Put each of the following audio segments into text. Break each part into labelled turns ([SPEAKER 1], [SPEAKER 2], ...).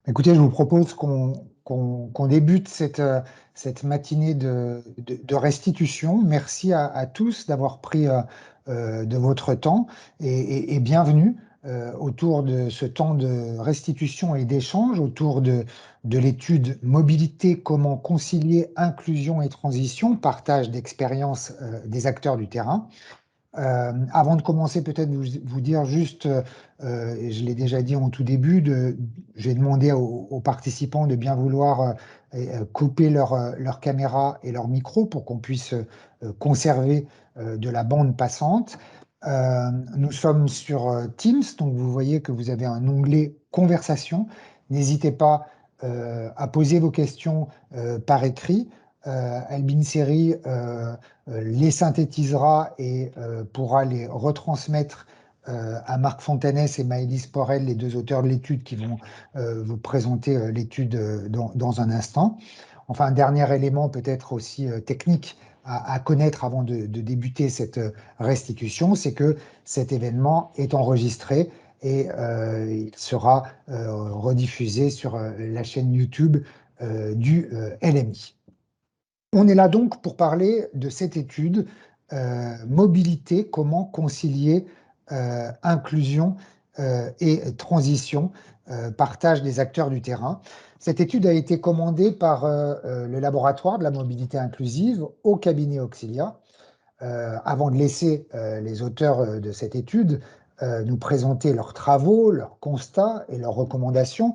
[SPEAKER 1] Écoutez, je vous propose qu'on débute cette matinée de restitution. Merci à tous d'avoir pris de votre temps et bienvenue autour de ce temps de restitution et d'échange, autour de l'étude mobilité, comment concilier inclusion et transition, partage d'expériences des acteurs du terrain. Avant de commencer, peut-être vous dire juste, et je l'ai déjà dit en tout début, j'ai demandé aux participants de bien vouloir couper leur caméra et leur micro pour qu'on puisse conserver de la bande passante. Nous sommes sur Teams, donc vous voyez que vous avez un onglet conversation. N'hésitez pas à poser vos questions par écrit. Albin Seri les synthétisera et pourra les retransmettre à Marc Fontanès et Maëlys Porel, les deux auteurs de l'étude qui vont vous présenter l'étude dans un instant. Enfin, un dernier élément peut-être aussi technique à connaître avant de débuter cette restitution, c'est que cet événement est enregistré et il sera rediffusé sur la chaîne YouTube du LMI. On est là donc pour parler de cette étude mobilité, comment concilier inclusion et transition, partage des acteurs du terrain. Cette étude a été commandée par le laboratoire de la mobilité inclusive au cabinet Auxilia. Avant de laisser les auteurs de cette étude nous présenter leurs travaux, leurs constats et leurs recommandations,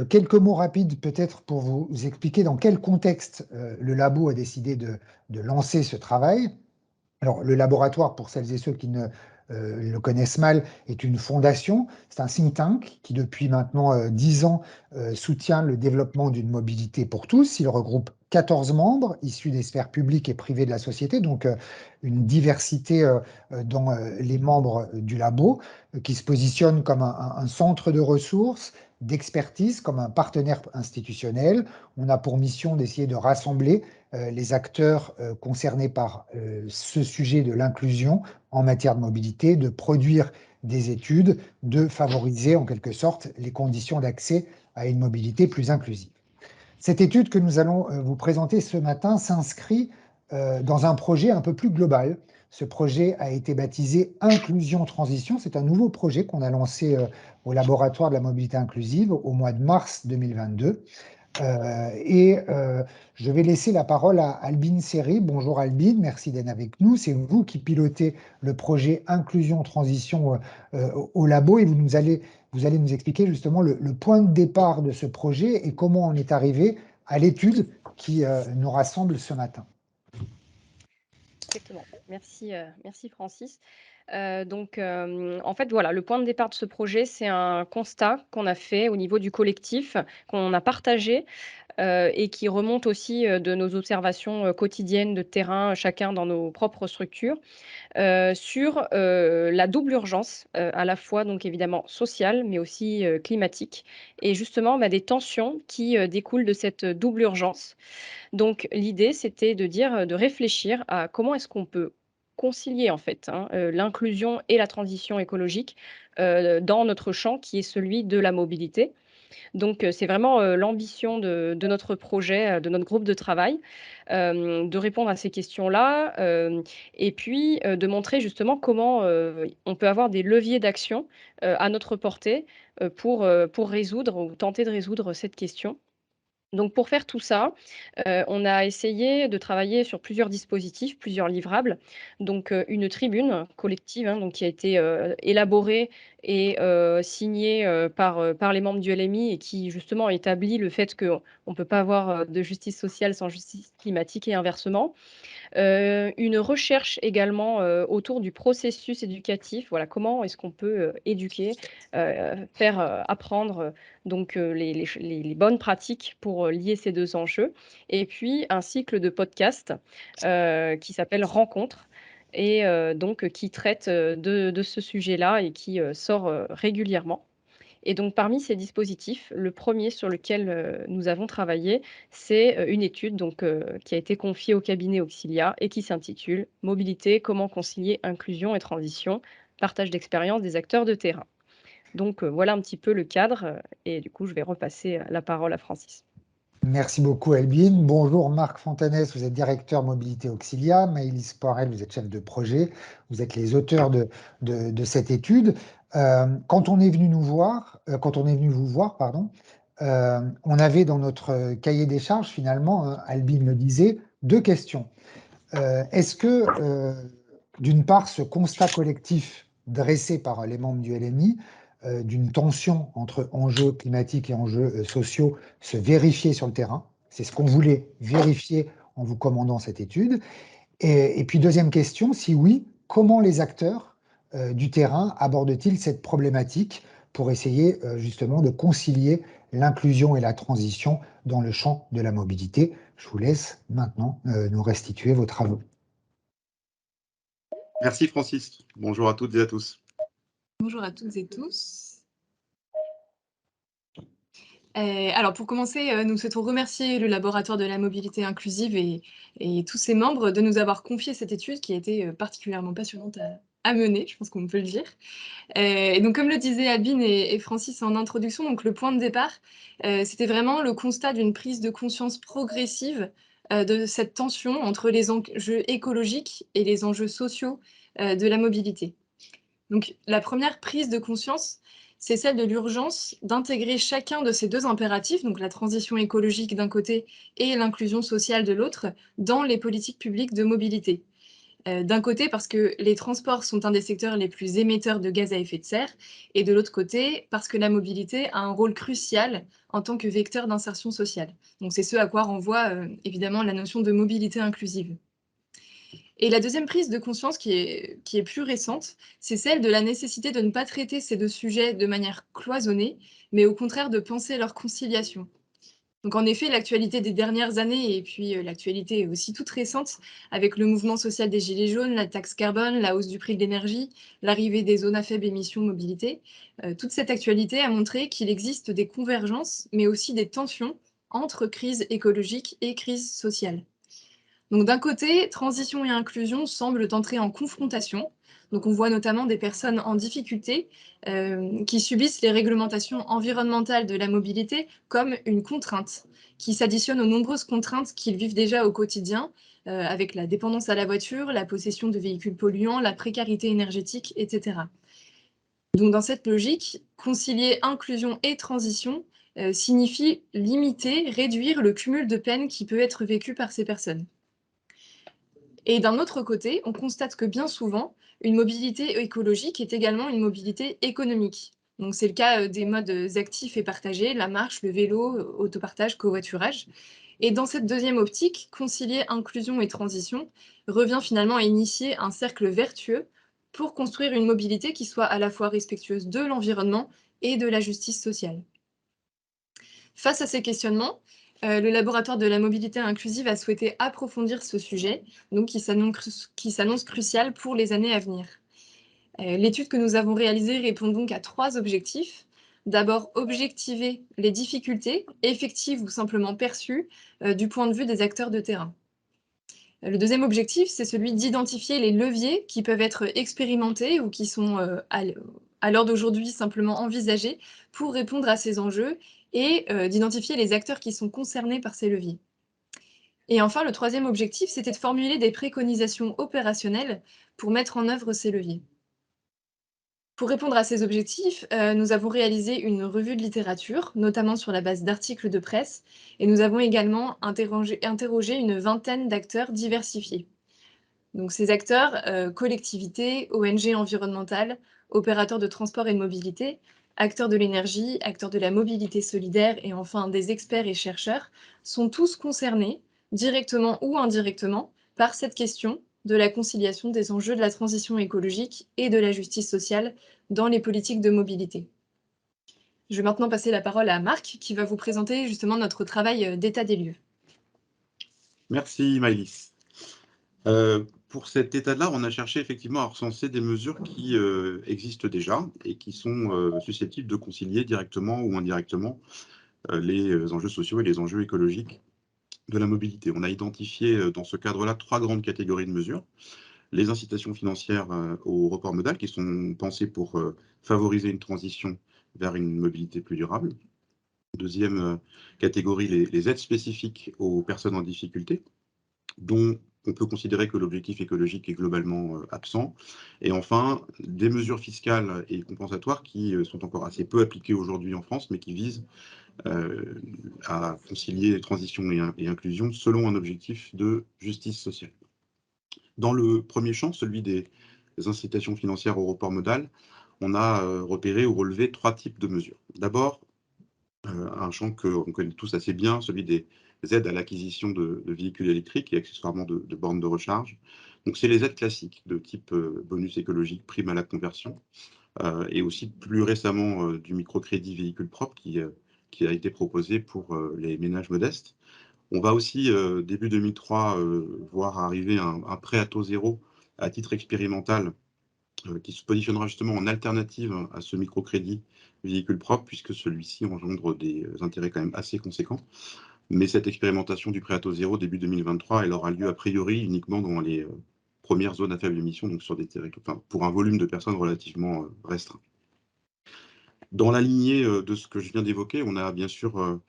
[SPEAKER 1] quelques mots rapides peut-être pour vous expliquer dans quel contexte le labo a décidé de lancer ce travail. Alors, le laboratoire, pour celles et ceux qui ne le connaissent mal, est une fondation. C'est un think tank qui, depuis maintenant 10 ans, soutient le développement d'une mobilité pour tous. Il regroupe 14 membres issus des sphères publiques et privées de la société, donc une diversité dans les membres du labo, qui se positionne comme un centre de ressources, d'expertise, comme un partenaire institutionnel. On a pour mission d'essayer de rassembler les acteurs concernés par ce sujet de l'inclusion en matière de mobilité, de produire des études, de favoriser en quelque sorte les conditions d'accès à une mobilité plus inclusive. Cette étude que nous allons vous présenter ce matin s'inscrit dans un projet un peu plus global. Ce projet a été baptisé Inclusion Transition. C'est un nouveau projet qu'on a lancé au laboratoire de la mobilité inclusive au mois de mars 2022. Je vais laisser la parole à Albin Seri. Bonjour Albin, merci d'être avec nous. C'est vous qui pilotez le projet Inclusion Transition au labo et vous allez nous expliquer justement le point de départ de ce projet et comment on est arrivé à l'étude qui nous rassemble ce matin.
[SPEAKER 2] Exactement. Merci, merci Francis. En fait, voilà, le point de départ de ce projet, c'est un constat qu'on a fait au niveau du collectif, qu'on a partagé, et qui remonte aussi, de nos observations, quotidiennes de terrain, chacun dans nos propres structures, sur, la double urgence, à la fois donc évidemment sociale, mais aussi, climatique et justement, des tensions qui, découlent de cette double urgence. Donc l'idée, c'était de dire, de réfléchir à comment est-ce qu'on peut concilier en fait, hein, l'inclusion et la transition écologique, dans notre champ qui est celui de la mobilité. Donc, c'est vraiment, l'ambition de notre projet, de notre groupe de travail, de répondre à ces questions-là, et puis, de montrer justement comment, on peut avoir des leviers d'action, à notre portée, pour résoudre ou tenter de résoudre cette question. Donc pour faire tout ça, on a essayé de travailler sur plusieurs dispositifs, plusieurs livrables. Donc, une tribune collective, hein, donc qui a été, élaborée et signée, par les membres du LMI et qui justement établit le fait qu'on ne peut pas avoir, de justice sociale sans justice climatique et inversement. Une recherche également, autour du processus éducatif. Voilà, comment est-ce qu'on peut, éduquer, faire, apprendre, les bonnes pratiques pour, lier ces 2 enjeux et puis un cycle de podcasts, qui s'appelle Rencontres et qui traite, de ce sujet-là et qui, sort, régulièrement. Et donc parmi ces dispositifs, le premier sur lequel, nous avons travaillé, c'est, une étude qui a été confiée au cabinet Auxilia et qui s'intitule «Mobilité, comment concilier inclusion et transition? Partage d'expériences des acteurs de terrain». Donc voilà un petit peu le cadre et du coup, je vais repasser la parole à Francis.
[SPEAKER 1] Merci beaucoup, Albine. Bonjour, Marc Fontanès, vous êtes directeur mobilité Auxilia. Maëlys Poirel, vous êtes chef de projet. Vous êtes les auteurs de cette étude. Quand on est venu nous voir, quand on est venu vous voir, pardon, on avait dans notre cahier des charges, finalement, hein, Albine le disait, deux questions. Est-ce que, d'une part, ce constat collectif dressé par les membres du LMI, d'une tension entre enjeux climatiques et enjeux sociaux, se vérifier sur le terrain? C'est ce qu'on voulait vérifier en vous commandant cette étude. Et puis, deuxième question, si oui, comment les acteurs du terrain abordent-ils cette problématique pour essayer justement de concilier l'inclusion et la transition dans le champ de la mobilité? Je vous laisse maintenant nous restituer vos travaux.
[SPEAKER 3] Merci Francis. Bonjour à toutes et à tous.
[SPEAKER 4] Bonjour à toutes et tous. Alors pour commencer, nous souhaitons remercier le laboratoire de la mobilité inclusive et tous ses membres de nous avoir confié cette étude qui a été particulièrement passionnante à mener, je pense qu'on peut le dire. Et donc comme le disaient Albine et Francis en introduction, donc le point de départ, c'était vraiment le constat d'une prise de conscience progressive de cette tension entre les enjeux écologiques et les enjeux sociaux de la mobilité. Donc la première prise de conscience, c'est celle de l'urgence d'intégrer chacun de ces deux impératifs, donc la transition écologique d'un côté et l'inclusion sociale de l'autre, dans les politiques publiques de mobilité. D'un côté, parce que les transports sont un des secteurs les plus émetteurs de gaz à effet de serre, et de l'autre côté, parce que la mobilité a un rôle crucial en tant que vecteur d'insertion sociale. Donc c'est ce à quoi renvoie évidemment la notion de mobilité inclusive. Et la deuxième prise de conscience qui est plus récente, c'est celle de la nécessité de ne pas traiter ces deux sujets de manière cloisonnée, mais au contraire de penser leur conciliation. Donc en effet, l'actualité des dernières années et puis l'actualité aussi toute récente, avec le mouvement social des Gilets jaunes, la taxe carbone, la hausse du prix de l'énergie, l'arrivée des zones à faible émission mobilité, toute cette actualité a montré qu'il existe des convergences, mais aussi des tensions entre crise écologique et crise sociale. Donc d'un côté, transition et inclusion semblent entrer en confrontation. Donc on voit notamment des personnes en difficulté qui subissent les réglementations environnementales de la mobilité comme une contrainte, qui s'additionne aux nombreuses contraintes qu'ils vivent déjà au quotidien, avec la dépendance à la voiture, la possession de véhicules polluants, la précarité énergétique, etc. Donc dans cette logique, concilier inclusion et transition signifie limiter, réduire le cumul de peines qui peut être vécu par ces personnes. Et d'un autre côté, on constate que bien souvent, une mobilité écologique est également une mobilité économique. Donc c'est le cas des modes actifs et partagés, la marche, le vélo, autopartage, covoiturage. Et dans cette deuxième optique, concilier inclusion et transition revient finalement à initier un cercle vertueux pour construire une mobilité qui soit à la fois respectueuse de l'environnement et de la justice sociale. Face à ces questionnements, le laboratoire de la mobilité inclusive a souhaité approfondir ce sujet, donc qui s'annonce crucial pour les années à venir. L'étude que nous avons réalisée répond donc à 3 objectifs. D'abord, objectiver les difficultés, effectives ou simplement perçues, du point de vue des acteurs de terrain. Le deuxième objectif, c'est celui d'identifier les leviers qui peuvent être expérimentés ou qui sont à l'heure d'aujourd'hui simplement envisagés pour répondre à ces enjeux et d'identifier les acteurs qui sont concernés par ces leviers. Et enfin, le troisième objectif, c'était de formuler des préconisations opérationnelles pour mettre en œuvre ces leviers. Pour répondre à ces objectifs, nous avons réalisé une revue de littérature, notamment sur la base d'articles de presse, et nous avons également interrogé une vingtaine d'acteurs diversifiés. Donc ces acteurs, collectivités, ONG environnementales, opérateurs de transport et de mobilité, acteurs de l'énergie, acteurs de la mobilité solidaire et enfin des experts et chercheurs, sont tous concernés, directement ou indirectement, par cette question de la conciliation des enjeux de la transition écologique et de la justice sociale dans les politiques de mobilité. Je vais maintenant passer la parole à Marc, qui va vous présenter justement notre travail d'état des lieux.
[SPEAKER 3] Merci Maëlys. Pour cet état-là, on a cherché effectivement à recenser des mesures qui existent déjà et qui sont susceptibles de concilier directement ou indirectement les enjeux sociaux et les enjeux écologiques de la mobilité. On a identifié dans ce cadre-là 3 grandes catégories de mesures. Les incitations financières au report modal qui sont pensées pour favoriser une transition vers une mobilité plus durable. Deuxième catégorie, les aides spécifiques aux personnes en difficulté, dont on peut considérer que l'objectif écologique est globalement absent. Et enfin, des mesures fiscales et compensatoires qui sont encore assez peu appliquées aujourd'hui en France, mais qui visent à concilier transition et inclusion selon un objectif de justice sociale. Dans le premier champ, celui des incitations financières au report modal, on a repéré ou relevé 3 types de mesures. D'abord, un champ qu'on connaît tous assez bien, celui des aides à l'acquisition de véhicules électriques et accessoirement de bornes de recharge. Donc c'est les aides classiques de type bonus écologique, prime à la conversion, et aussi plus récemment du microcrédit véhicule propre qui a été proposé pour les ménages modestes. On va aussi, début 2003, voir arriver un prêt à taux zéro à titre expérimental qui se positionnera justement en alternative à ce microcrédit véhicule propre, puisque celui-ci engendre des intérêts quand même assez conséquents. Mais cette expérimentation du prêt à taux zéro début 2023, elle aura lieu a priori uniquement dans les premières zones à faible émission, donc sur des territoires, enfin, pour un volume de personnes relativement restreint. Dans la lignée de ce que je viens d'évoquer, on a bien sûr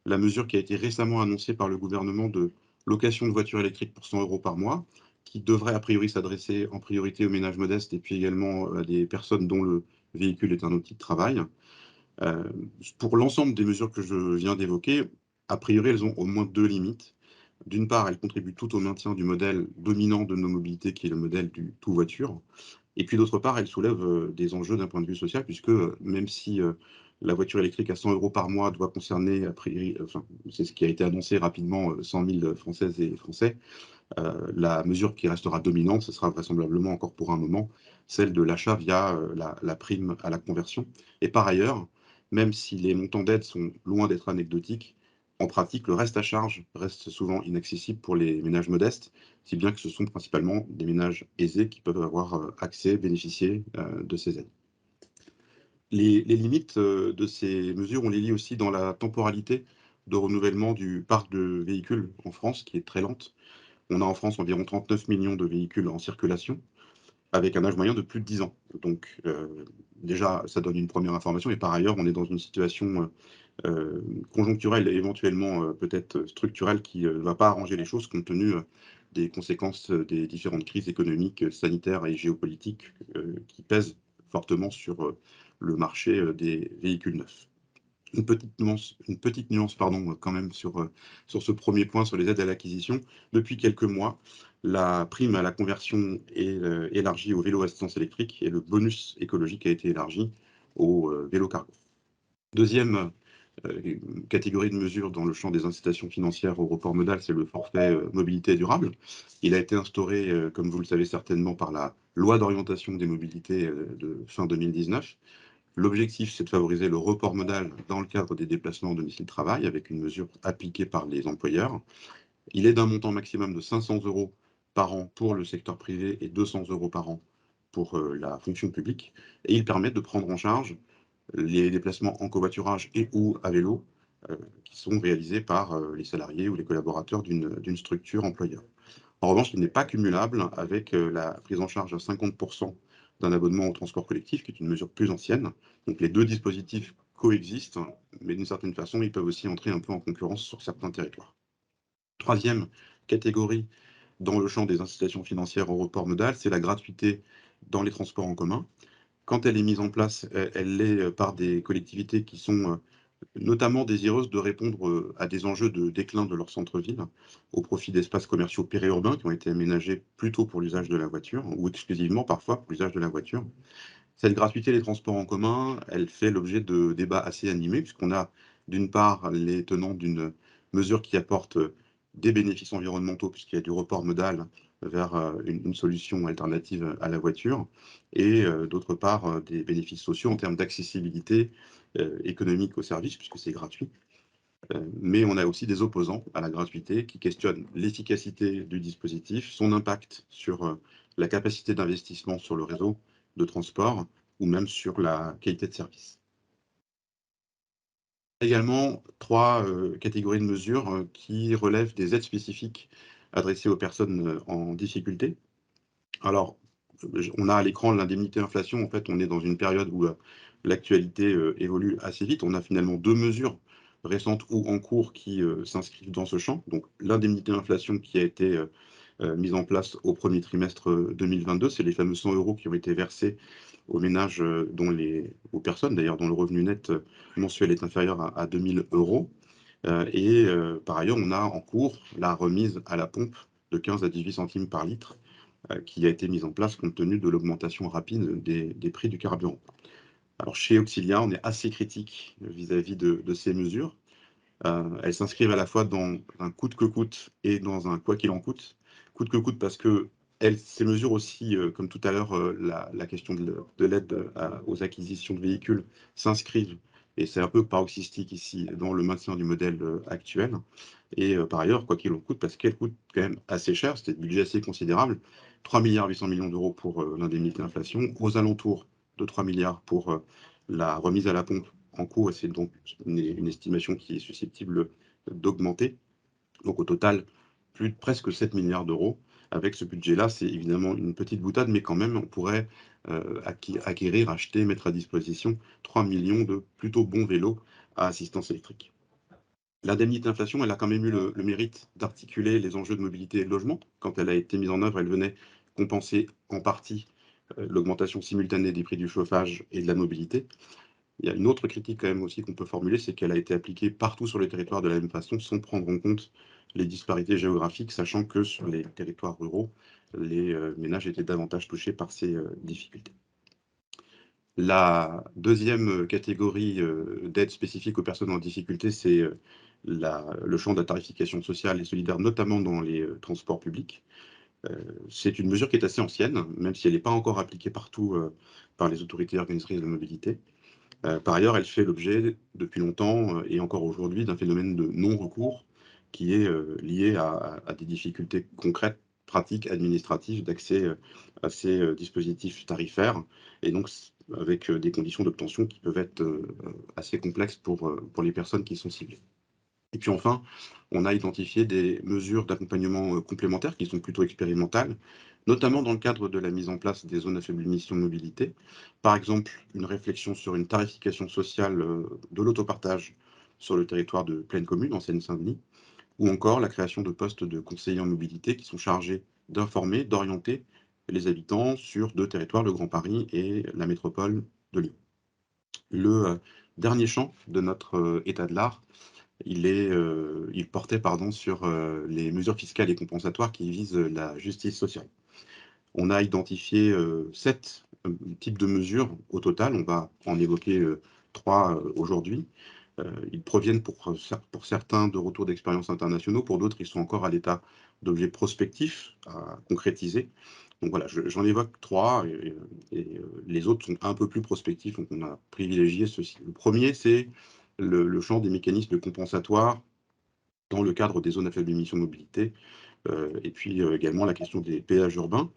[SPEAKER 3] la mesure qui a été récemment annoncée par le gouvernement de location de voitures électriques pour 100 € par mois, qui devrait a priori s'adresser en priorité aux ménages modestes et puis également à des personnes dont le véhicule est un outil de travail. Pour l'ensemble des mesures que je viens d'évoquer, a priori, elles ont au moins 2 limites. D'une part, elles contribuent toutes au maintien du modèle dominant de nos mobilités, qui est le modèle du tout-voiture. Et puis d'autre part, elles soulèvent des enjeux d'un point de vue social, puisque même si la voiture électrique à 100 € par mois doit concerner, a priori, enfin, c'est ce qui a été annoncé rapidement, 100 000 Françaises et Français, la mesure qui restera dominante, ce sera vraisemblablement encore pour un moment, celle de l'achat via la prime à la conversion. Et par ailleurs, même si les montants d'aide sont loin d'être anecdotiques, en pratique, le reste à charge reste souvent inaccessible pour les ménages modestes, si bien que ce sont principalement des ménages aisés qui peuvent avoir accès, bénéficier de ces aides. Les limites de ces mesures, on les lit aussi dans la temporalité de renouvellement du parc de véhicules en France, qui est très lente. On a en France environ 39 millions de véhicules en circulation, avec un âge moyen de plus de 10 ans. Donc déjà, ça donne une première information, et par ailleurs, on est dans une situation conjoncturelle et éventuellement peut-être structurelle qui ne va pas arranger les choses compte tenu des conséquences des différentes crises économiques, sanitaires et géopolitiques qui pèsent fortement sur le marché des véhicules neufs. Une petite nuance pardon, quand même sur ce premier point, sur les aides à l'acquisition. Depuis quelques mois, la prime à la conversion est élargie au vélo assistance électrique et le bonus écologique a été élargi au vélo cargo. Deuxième catégorie de mesures dans le champ des incitations financières au report modal, c'est le forfait mobilité durable. Il a été instauré, comme vous le savez certainement, par la loi d'orientation des mobilités de fin 2019. L'objectif, c'est de favoriser le report modal dans le cadre des déplacements domicile-travail, avec une mesure appliquée par les employeurs. Il est d'un montant maximum de 500 € par an pour le secteur privé et 200 € par an pour la fonction publique. Et il permet de prendre en charge les déplacements en covoiturage et ou à vélo qui sont réalisés par les salariés ou les collaborateurs d'une structure employeur. En revanche, il n'est pas cumulable avec la prise en charge à 50% d'un abonnement au transport collectif, qui est une mesure plus ancienne. Donc les deux dispositifs coexistent, mais d'une certaine façon, ils peuvent aussi entrer un peu en concurrence sur certains territoires. Troisième catégorie dans le champ des incitations financières au report modal, c'est la gratuité dans les transports en commun. Quand elle est mise en place, elle l'est par des collectivités qui sont notamment désireuses de répondre à des enjeux de déclin de leur centre-ville, au profit d'espaces commerciaux périurbains qui ont été aménagés plutôt pour l'usage de la voiture, ou exclusivement parfois pour l'usage de la voiture. Cette gratuité des transports en commun, elle fait l'objet de débats assez animés, puisqu'on a d'une part les tenants d'une mesure qui apporte des bénéfices environnementaux, puisqu'il y a du report modal vers une solution alternative à la voiture, et d'autre part des bénéfices sociaux en termes d'accessibilité économique au service, puisque c'est gratuit. Mais on a aussi des opposants à la gratuité qui questionnent l'efficacité du dispositif, son impact sur la capacité d'investissement sur le réseau de transport ou même sur la qualité de service. Également, 3 catégories de mesures qui relèvent des aides spécifiques adressées aux personnes en difficulté. Alors, on a à l'écran l'indemnité inflation. En fait, on est dans une période où l'actualité évolue assez vite. On a finalement 2 mesures récentes ou en cours qui s'inscrivent dans ce champ. Donc l'indemnité inflation qui a été mise en place au premier trimestre 2022, c'est les fameux 100 € qui ont été versés aux ménages, aux personnes d'ailleurs dont le revenu net mensuel est inférieur à 2 000 €. Par ailleurs, on a en cours la remise à la pompe de 15 à 18 centimes par litre qui a été mise en place compte tenu de l'augmentation rapide des prix du carburant. Alors chez Auxilia, on est assez critique vis-à-vis de ces mesures. Elles s'inscrivent à la fois dans un coûte que coûte et dans un quoi qu'il en coûte. Coûte que coûte parce que ces mesures aussi, comme tout à l'heure, la question de l'aide aux acquisitions de véhicules s'inscrivent, et c'est un peu paroxystique ici, dans le maintien du modèle actuel. Et par ailleurs, quoi qu'il en coûte, parce qu'elle coûte quand même assez cher, c'est un budget assez considérable, 3,8 milliards d'euros pour l'indemnité d'inflation, aux alentours de 3 milliards pour la remise à la pompe en cours, et c'est donc une estimation qui est susceptible d'augmenter. Donc au total, plus de presque 7 milliards d'euros. Avec ce budget-là, c'est évidemment une petite boutade, mais quand même, on pourrait acquérir, acheter, mettre à disposition 3 millions de plutôt bons vélos à assistance électrique. L'indemnité inflation, elle a quand même eu le mérite d'articuler les enjeux de mobilité et de logement. Quand elle a été mise en œuvre, elle venait compenser en partie l'augmentation simultanée des prix du chauffage et de la mobilité. Il y a une autre critique quand même aussi qu'on peut formuler, c'est qu'elle a été appliquée partout sur le territoire de la même façon, sans prendre en compte les disparités géographiques, sachant que sur les territoires ruraux, les ménages étaient davantage touchés par ces difficultés. La deuxième catégorie d'aide spécifique aux personnes en difficulté, c'est le champ de la tarification sociale et solidaire, notamment dans les transports publics. C'est une mesure qui est assez ancienne, même si elle n'est pas encore appliquée partout par les autorités organisatrices de mobilité. Par ailleurs, elle fait l'objet depuis longtemps et encore aujourd'hui d'un phénomène de non-recours qui est lié à des difficultés concrètes, pratiques, administratives d'accès à ces dispositifs tarifaires, et donc avec des conditions d'obtention qui peuvent être assez complexes pour les personnes qui sont ciblées. Et puis enfin, on a identifié des mesures d'accompagnement complémentaires qui sont plutôt expérimentales, notamment dans le cadre de la mise en place des zones à faible émission de mobilité. Par exemple, une réflexion sur une tarification sociale de l'autopartage sur le territoire de Plaine Commune, en Seine-Saint-Denis, ou encore la création de postes de conseillers en mobilité qui sont chargés d'informer, d'orienter les habitants sur 2 territoires, le Grand Paris et la métropole de Lyon. Le dernier champ de notre état de l'art, il portait sur les mesures fiscales et compensatoires qui visent la justice sociale. On a identifié 7 types de mesures au total. On va en évoquer 3 aujourd'hui. Ils proviennent pour certains de retours d'expériences internationaux, pour d'autres, ils sont encore à l'état d'objets prospectifs à concrétiser. Donc voilà, j'en évoque 3 et les autres sont un peu plus prospectifs, donc on a privilégié ceux-ci. Le premier, c'est le champ des mécanismes compensatoires dans le cadre des zones à faible émission mobilité, et puis également la question des péages urbains.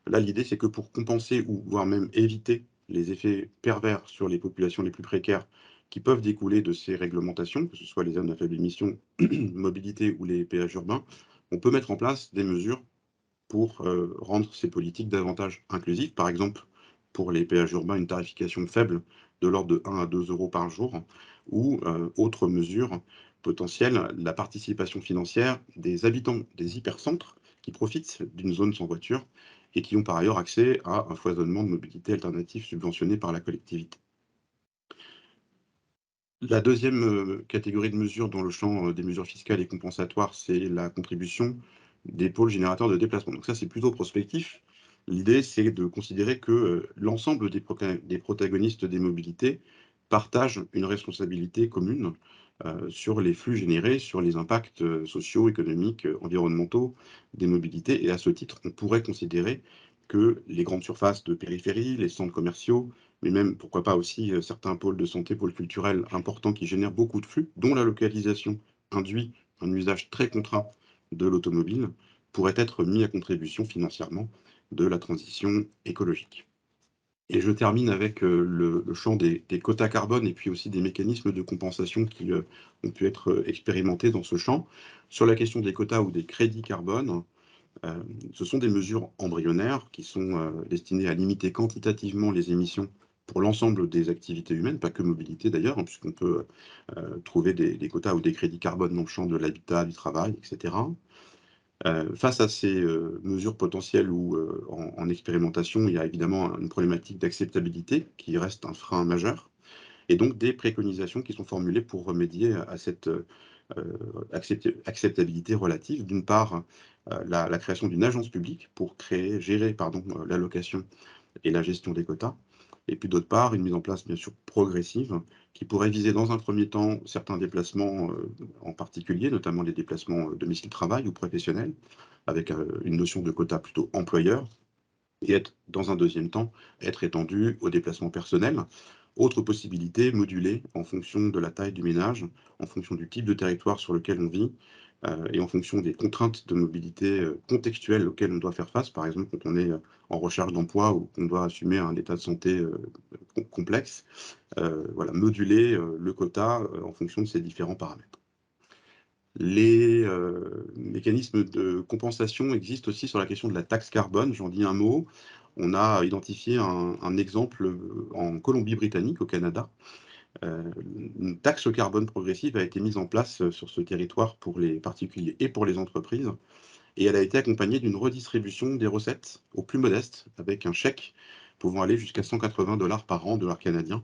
[SPEAKER 3] Là, l'idée, c'est que pour compenser ou voire même éviter les effets pervers sur les populations les plus précaires qui peuvent découler de ces réglementations, que ce soit les zones à faible émission mobilité ou les péages urbains, on peut mettre en place des mesures pour rendre ces politiques davantage inclusives. Par exemple, pour les péages urbains, une tarification faible de l'ordre de 1 à 2 € par jour, ou autre mesure potentielle, la participation financière des habitants des hypercentres qui profitent d'une zone sans voiture et qui ont par ailleurs accès à un foisonnement de mobilité alternative subventionné par la collectivité. La deuxième catégorie de mesures dans le champ des mesures fiscales et compensatoires, c'est la contribution des pôles générateurs de déplacement. Donc ça, c'est plutôt prospectif. L'idée, c'est de considérer que l'ensemble des protagonistes des mobilités partagent une responsabilité commune sur les flux générés, sur les impacts sociaux, économiques, environnementaux des mobilités. Et à ce titre, on pourrait considérer que les grandes surfaces de périphérie, les centres commerciaux, mais même, pourquoi pas aussi, certains pôles de santé, pôles culturels importants qui génèrent beaucoup de flux, dont la localisation induit un usage très contraint de l'automobile, pourrait être mis à contribution financièrement de la transition écologique. Et je termine avec le champ des quotas carbone et puis aussi des mécanismes de compensation qui ont pu être expérimentés dans ce champ. Sur la question des quotas ou des crédits carbone, ce sont des mesures embryonnaires qui sont destinées à limiter quantitativement les émissions pour l'ensemble des activités humaines, pas que mobilité d'ailleurs, hein, puisqu'on peut trouver des quotas ou des crédits carbone dans le champ de l'habitat, du travail, etc. Face à ces mesures potentielles ou en expérimentation, il y a évidemment une problématique d'acceptabilité qui reste un frein majeur, et donc des préconisations qui sont formulées pour remédier à cette acceptabilité relative. D'une part, la création d'une agence publique pour gérer l'allocation et la gestion des quotas. Et puis d'autre part, une mise en place bien sûr progressive qui pourrait viser dans un premier temps certains déplacements en particulier, notamment les déplacements domicile-travail ou professionnels, avec une notion de quota plutôt employeur, et dans un deuxième temps, être étendu aux déplacements personnels. Autre possibilité, modulée en fonction de la taille du ménage, en fonction du type de territoire sur lequel on vit, et en fonction des contraintes de mobilité contextuelles auxquelles on doit faire face, par exemple quand on est en recherche d'emploi ou qu'on doit assumer un état de santé complexe, voilà, moduler le quota en fonction de ces différents paramètres. Les mécanismes de compensation existent aussi sur la question de la taxe carbone, j'en dis un mot. On a identifié un exemple en Colombie-Britannique, au Canada. Une taxe au carbone progressive a été mise en place sur ce territoire pour les particuliers et pour les entreprises, et elle a été accompagnée d'une redistribution des recettes aux plus modestes, avec un chèque pouvant aller jusqu'à 180 $ par an, dollars canadiens.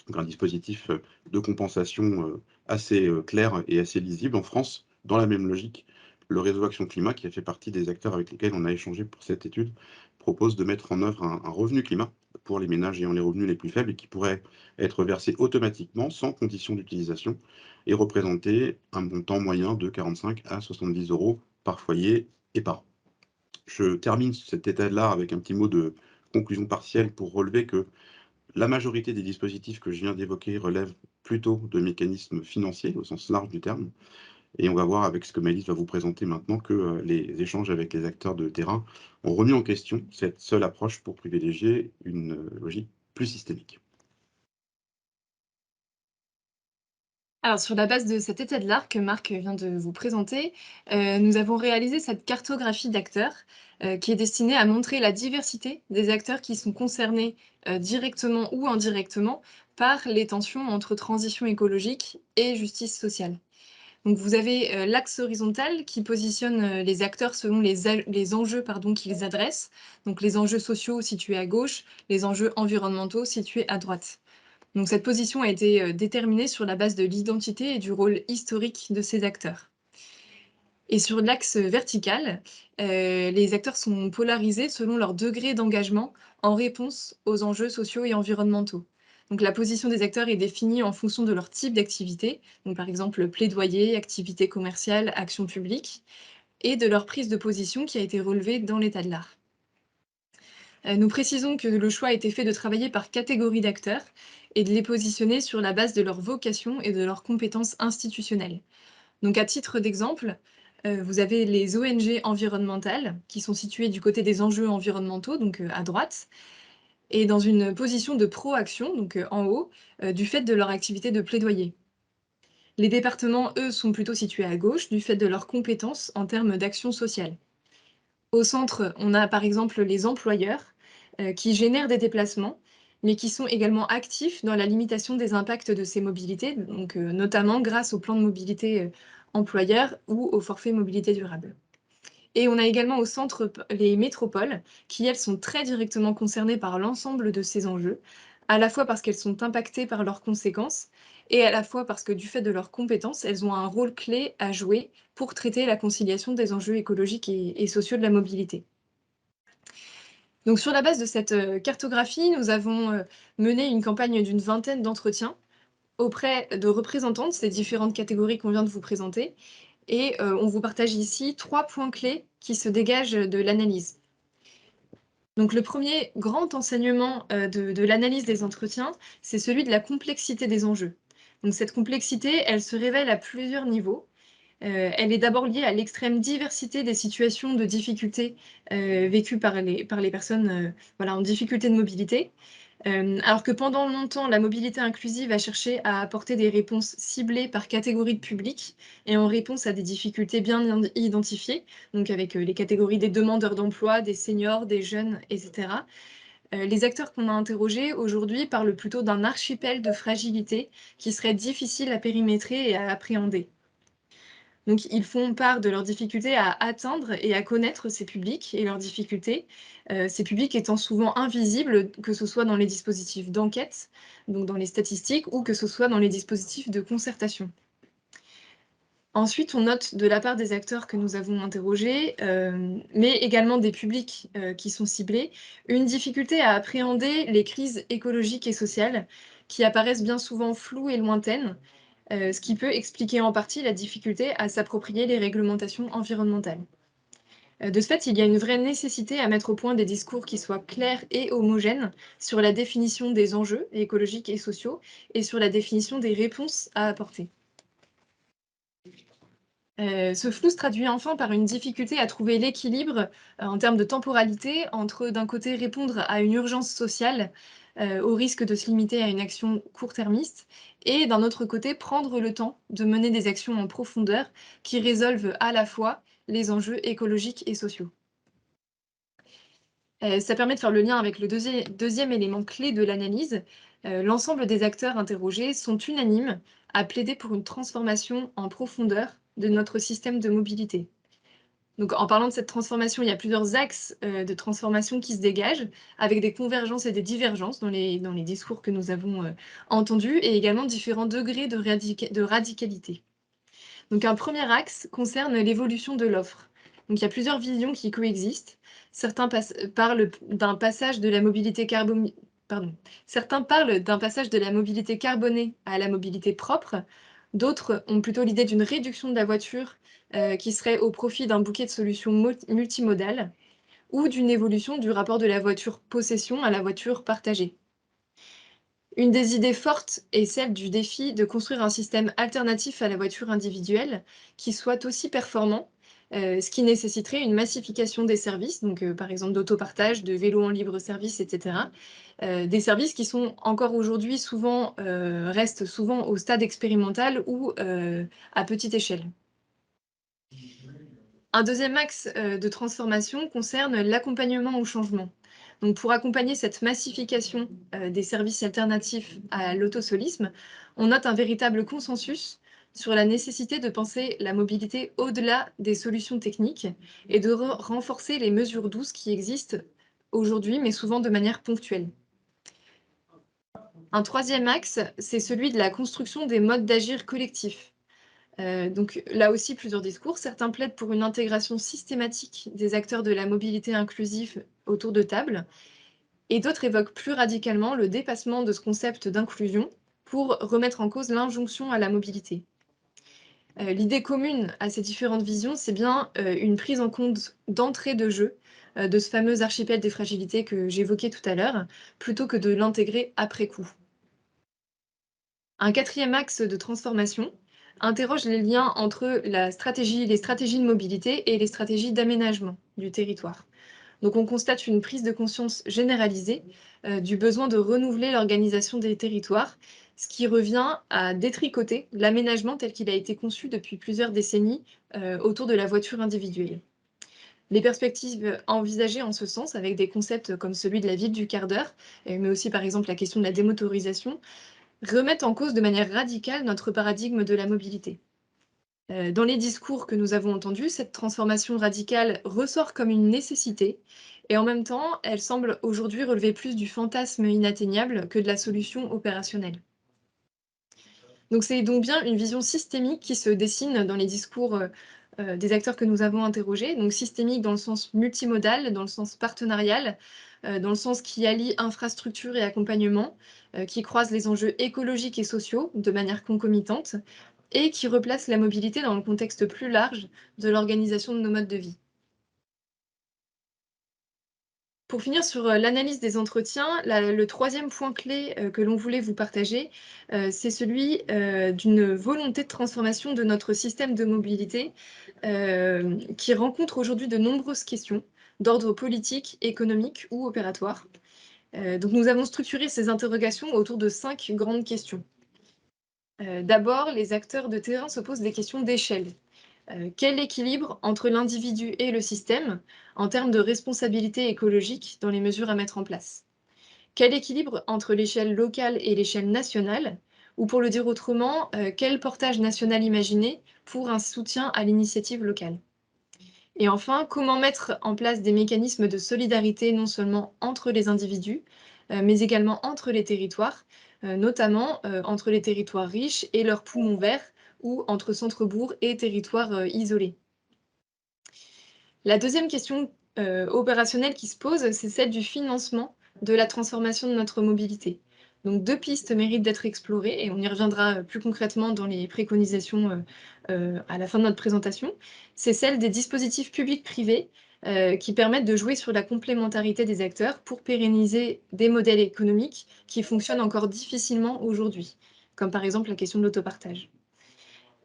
[SPEAKER 3] Donc un dispositif de compensation assez clair et assez lisible. En France, dans la même logique, le réseau Action Climat, qui a fait partie des acteurs avec lesquels on a échangé pour cette étude, propose de mettre en œuvre un revenu climat pour les ménages ayant les revenus les plus faibles et qui pourrait être versé automatiquement sans condition d'utilisation et représenter un montant moyen de 45 à 70 € par foyer et par an. Je termine cet état-là avec un petit mot de conclusion partielle pour relever que la majorité des dispositifs que je viens d'évoquer relèvent plutôt de mécanismes financiers au sens large du terme. Et on va voir avec ce que Maëlys va vous présenter maintenant que les échanges avec les acteurs de terrain ont remis en question cette seule approche pour privilégier une logique plus systémique.
[SPEAKER 4] Alors, sur la base de cet état de l'art que Marc vient de vous présenter, nous avons réalisé cette cartographie d'acteurs qui est destinée à montrer la diversité des acteurs qui sont concernés directement ou indirectement par les tensions entre transition écologique et justice sociale. Donc, vous avez l'axe horizontal qui positionne les acteurs selon les enjeux qu'ils adressent, donc les enjeux sociaux situés à gauche, les enjeux environnementaux situés à droite. Donc cette position a été déterminée sur la base de l'identité et du rôle historique de ces acteurs. Et sur l'axe vertical, les acteurs sont polarisés selon leur degré d'engagement en réponse aux enjeux sociaux et environnementaux. Donc la position des acteurs est définie en fonction de leur type d'activité, donc par exemple plaidoyer, activité commerciale, action publique, et de leur prise de position qui a été relevée dans l'état de l'art. Nous précisons que le choix a été fait de travailler par catégorie d'acteurs et de les positionner sur la base de leur vocation et de leurs compétences institutionnelles. Donc à titre d'exemple, vous avez les ONG environnementales qui sont situées du côté des enjeux environnementaux, donc à droite, et dans une position de proaction, donc en haut, du fait de leur activité de plaidoyer. Les départements, eux, sont plutôt situés à gauche du fait de leurs compétences en termes d'action sociale. Au centre, on a par exemple les employeurs qui génèrent des déplacements, mais qui sont également actifs dans la limitation des impacts de ces mobilités, donc notamment grâce au plan de mobilité employeur ou au forfait mobilité durable. Et on a également au centre les métropoles, qui elles sont très directement concernées par l'ensemble de ces enjeux, à la fois parce qu'elles sont impactées par leurs conséquences, et à la fois parce que du fait de leurs compétences, elles ont un rôle clé à jouer pour traiter la conciliation des enjeux écologiques et sociaux de la mobilité. Donc sur la base de cette cartographie, nous avons mené une campagne d'une vingtaine d'entretiens auprès de représentants de ces différentes catégories qu'on vient de vous présenter. Et on vous partage ici 3 points clés qui se dégagent de l'analyse. Donc le premier grand enseignement de l'analyse des entretiens, c'est celui de la complexité des enjeux. Donc cette complexité, elle se révèle à plusieurs niveaux. Elle est d'abord liée à l'extrême diversité des situations de difficulté vécues par les personnes en difficulté de mobilité. Alors que pendant longtemps, la mobilité inclusive a cherché à apporter des réponses ciblées par catégorie de public et en réponse à des difficultés bien identifiées, donc avec les catégories des demandeurs d'emploi, des seniors, des jeunes, etc. Les acteurs qu'on a interrogés aujourd'hui parlent plutôt d'un archipel de fragilité qui serait difficile à périmétrer et à appréhender. Donc, ils font part de leurs difficultés à atteindre et à connaître ces publics et leurs difficultés, ces publics étant souvent invisibles, que ce soit dans les dispositifs d'enquête, donc dans les statistiques, ou que ce soit dans les dispositifs de concertation. Ensuite, on note de la part des acteurs que nous avons interrogés, mais également des publics qui sont ciblés, une difficulté à appréhender les crises écologiques et sociales qui apparaissent bien souvent floues et lointaines, ce qui peut expliquer en partie la difficulté à s'approprier les réglementations environnementales. De ce fait, il y a une vraie nécessité à mettre au point des discours qui soient clairs et homogènes sur la définition des enjeux écologiques et sociaux et sur la définition des réponses à apporter. Ce flou se traduit enfin par une difficulté à trouver l'équilibre en termes de temporalité entre, d'un côté, répondre à une urgence sociale au risque de se limiter à une action court-termiste, et d'un autre côté, prendre le temps de mener des actions en profondeur qui résolvent à la fois les enjeux écologiques et sociaux. Ça permet de faire le lien avec le deuxième élément clé de l'analyse. L'ensemble des acteurs interrogés sont unanimes à plaider pour une transformation en profondeur de notre système de mobilité. Donc, en parlant de cette transformation, il y a plusieurs axes de transformation qui se dégagent, avec des convergences et des divergences dans les discours que nous avons entendus, et également différents degrés de radicalité. Donc, un premier axe concerne l'évolution de l'offre. Donc, il y a plusieurs visions qui coexistent. Certains parlent d'un passage de la mobilité Certains parlent d'un passage de la mobilité carbonée à la mobilité propre. D'autres ont plutôt l'idée d'une réduction de la voiture qui serait au profit d'un bouquet de solutions multimodales, ou d'une évolution du rapport de la voiture possession à la voiture partagée. Une des idées fortes est celle du défi de construire un système alternatif à la voiture individuelle qui soit aussi performant, ce qui nécessiterait une massification des services, donc par exemple d'autopartage, de vélos en libre service, etc. Des services qui sont encore aujourd'hui restent souvent au stade expérimental ou à petite échelle. Un deuxième axe de transformation concerne l'accompagnement au changement. Donc, pour accompagner cette massification des services alternatifs à l'autosolisme, on note un véritable consensus sur la nécessité de penser la mobilité au-delà des solutions techniques et de renforcer les mesures douces qui existent aujourd'hui, mais souvent de manière ponctuelle. Un troisième axe, c'est celui de la construction des modes d'agir collectifs. Donc là aussi, plusieurs discours. Certains plaident pour une intégration systématique des acteurs de la mobilité inclusive autour de table, et d'autres évoquent plus radicalement le dépassement de ce concept d'inclusion pour remettre en cause l'injonction à la mobilité. L'idée commune à ces différentes visions, c'est bien une prise en compte d'entrée de jeu de ce fameux archipel des fragilités que j'évoquais tout à l'heure, plutôt que de l'intégrer après coup. Un quatrième axe de transformation interroge les liens entre les stratégies de mobilité et les stratégies d'aménagement du territoire. Donc on constate une prise de conscience généralisée du besoin de renouveler l'organisation des territoires, ce qui revient à détricoter l'aménagement tel qu'il a été conçu depuis plusieurs décennies autour de la voiture individuelle. Les perspectives envisagées en ce sens, avec des concepts comme celui de la ville du quart d'heure, mais aussi par exemple la question de la démotorisation, remettent en cause de manière radicale notre paradigme de la mobilité. Dans les discours que nous avons entendus, cette transformation radicale ressort comme une nécessité, et en même temps, elle semble aujourd'hui relever plus du fantasme inatteignable que de la solution opérationnelle. Donc c'est donc bien une vision systémique qui se dessine dans les discours des acteurs que nous avons interrogés, donc systémique dans le sens multimodal, dans le sens partenarial, dans le sens qui allie infrastructure et accompagnement, qui croise les enjeux écologiques et sociaux de manière concomitante, et qui replace la mobilité dans le contexte plus large de l'organisation de nos modes de vie. Pour finir sur l'analyse des entretiens, le troisième point clé que l'on voulait vous partager, c'est celui d'une volonté de transformation de notre système de mobilité qui rencontre aujourd'hui de nombreuses questions d'ordre politique, économique ou opératoire. Donc nous avons structuré ces interrogations autour de 5 grandes questions. D'abord, les acteurs de terrain se posent des questions d'échelle. Quel équilibre entre l'individu et le système en termes de responsabilité écologique dans les mesures à mettre en place? Quel équilibre entre l'échelle locale et l'échelle nationale? Ou pour le dire autrement, quel portage national imaginer pour un soutien à l'initiative locale? Et enfin, comment mettre en place des mécanismes de solidarité non seulement entre les individus, mais également entre les territoires, notamment entre les territoires riches et leurs poumons verts ou entre centres-bourgs et territoires isolés. La deuxième question opérationnelle qui se pose, c'est celle du financement de la transformation de notre mobilité. Donc deux pistes méritent d'être explorées et on y reviendra plus concrètement dans les préconisations à la fin de notre présentation. C'est celle des dispositifs publics-privés qui permettent de jouer sur la complémentarité des acteurs pour pérenniser des modèles économiques qui fonctionnent encore difficilement aujourd'hui, comme par exemple la question de l'autopartage.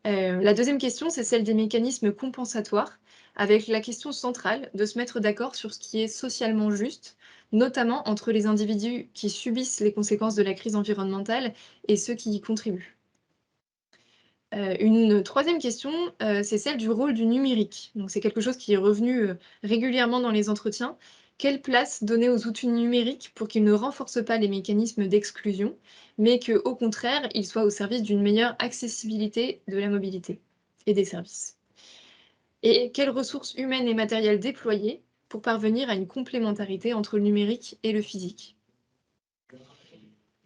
[SPEAKER 4] La deuxième question, c'est celle des mécanismes compensatoires, avec la question centrale de se mettre d'accord sur ce qui est socialement juste, notamment entre les individus qui subissent les conséquences de la crise environnementale et ceux qui y contribuent. Une troisième question, c'est celle du rôle du numérique. Donc c'est quelque chose qui est revenu, régulièrement dans les entretiens. Quelle place donner aux outils numériques pour qu'ils ne renforcent pas les mécanismes d'exclusion, mais qu'au contraire, ils soient au service d'une meilleure accessibilité de la mobilité et des services? Et quelles ressources humaines et matérielles déployer pour parvenir à une complémentarité entre le numérique et le physique?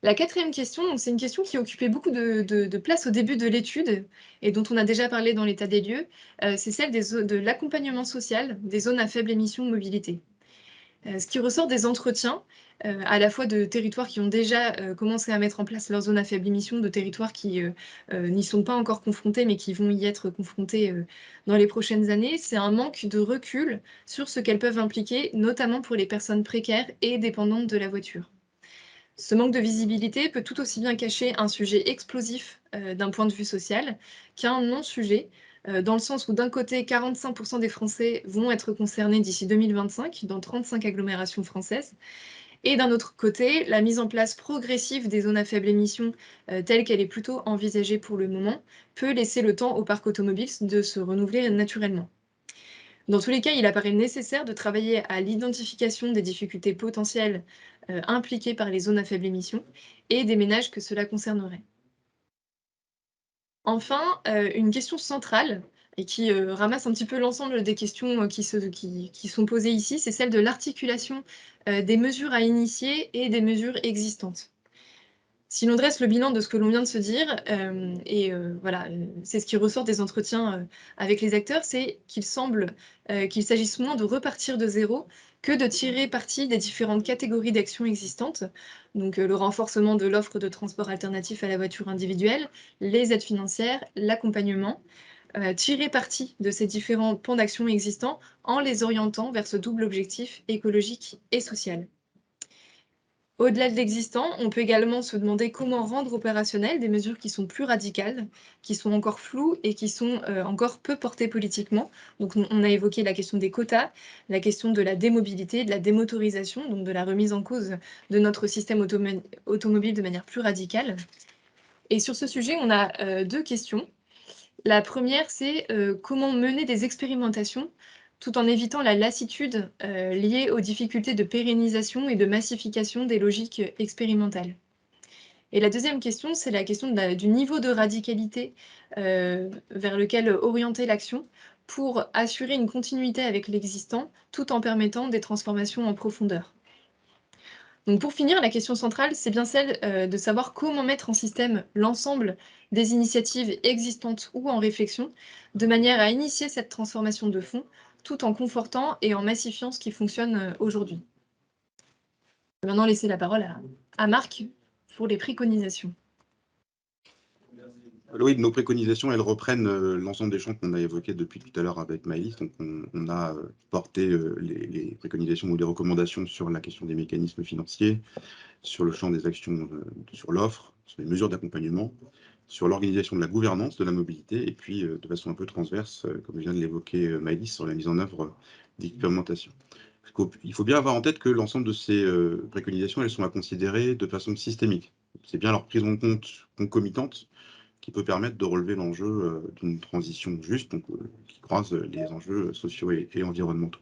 [SPEAKER 4] La quatrième question, donc c'est une question qui occupait beaucoup de place au début de l'étude et dont on a déjà parlé dans l'état des lieux, c'est celle de l'accompagnement social des zones à faible émission de mobilité. Ce qui ressort des entretiens, à la fois de territoires qui ont déjà commencé à mettre en place leurs zones à faible émission, de territoires qui n'y sont pas encore confrontés mais qui vont y être confrontés dans les prochaines années, c'est un manque de recul sur ce qu'elles peuvent impliquer, notamment pour les personnes précaires et dépendantes de la voiture. Ce manque de visibilité peut tout aussi bien cacher un sujet explosif d'un point de vue social qu'un non-sujet, dans le sens où d'un côté, 45% des Français vont être concernés d'ici 2025 dans 35 agglomérations françaises, et d'un autre côté, la mise en place progressive des zones à faible émission, telle qu'elle est plutôt envisagée pour le moment, peut laisser le temps au parc automobile de se renouveler naturellement. Dans tous les cas, il apparaît nécessaire de travailler à l'identification des difficultés potentielles impliquées par les zones à faible émission et des ménages que cela concernerait. Enfin, une question centrale et qui ramasse un petit peu l'ensemble des questions qui sont posées ici, c'est celle de l'articulation des mesures à initier et des mesures existantes. Si l'on dresse le bilan de ce que l'on vient de se dire, voilà, c'est ce qui ressort des entretiens, avec les acteurs, c'est qu'il semble, qu'il s'agisse moins de repartir de zéro que de tirer parti des différentes catégories d'actions existantes. Donc, le renforcement de l'offre de transport alternatif à la voiture individuelle, les aides financières, l'accompagnement, tirer parti de ces différents plans d'action existants en les orientant vers ce double objectif écologique et social. Au-delà de l'existant, on peut également se demander comment rendre opérationnelles des mesures qui sont plus radicales, qui sont encore floues et qui sont encore peu portées politiquement. Donc on a évoqué la question des quotas, la question de la démobilité, de la démotorisation, donc de la remise en cause de notre système automobile de manière plus radicale. Et sur ce sujet, on a deux questions. La première, c'est comment mener des expérimentations tout en évitant la lassitude liée aux difficultés de pérennisation et de massification des logiques expérimentales. Et la deuxième question, c'est la question du niveau de radicalité vers lequel orienter l'action pour assurer une continuité avec l'existant tout en permettant des transformations en profondeur. Donc pour finir, la question centrale, c'est bien celle de savoir comment mettre en système l'ensemble des initiatives existantes ou en réflexion, de manière à initier cette transformation de fond, tout en confortant et en massifiant ce qui fonctionne aujourd'hui. Je vais maintenant laisser la parole à Marc pour les préconisations.
[SPEAKER 3] Oui, nos préconisations, elles reprennent l'ensemble des champs qu'on a évoqués depuis tout à l'heure avec Maëlys. Donc, on a porté les préconisations ou les recommandations sur la question des mécanismes financiers, sur le champ des actions sur l'offre, sur les mesures d'accompagnement, sur l'organisation de la gouvernance de la mobilité, et puis de façon un peu transverse, comme vient de l'évoquer Maëlys, sur la mise en œuvre d'expérimentation. Il faut bien avoir en tête que l'ensemble de ces préconisations, elles sont à considérer de façon systémique. C'est bien leur prise en compte concomitante qui peut permettre de relever l'enjeu d'une transition juste, donc, qui croise les enjeux sociaux et environnementaux.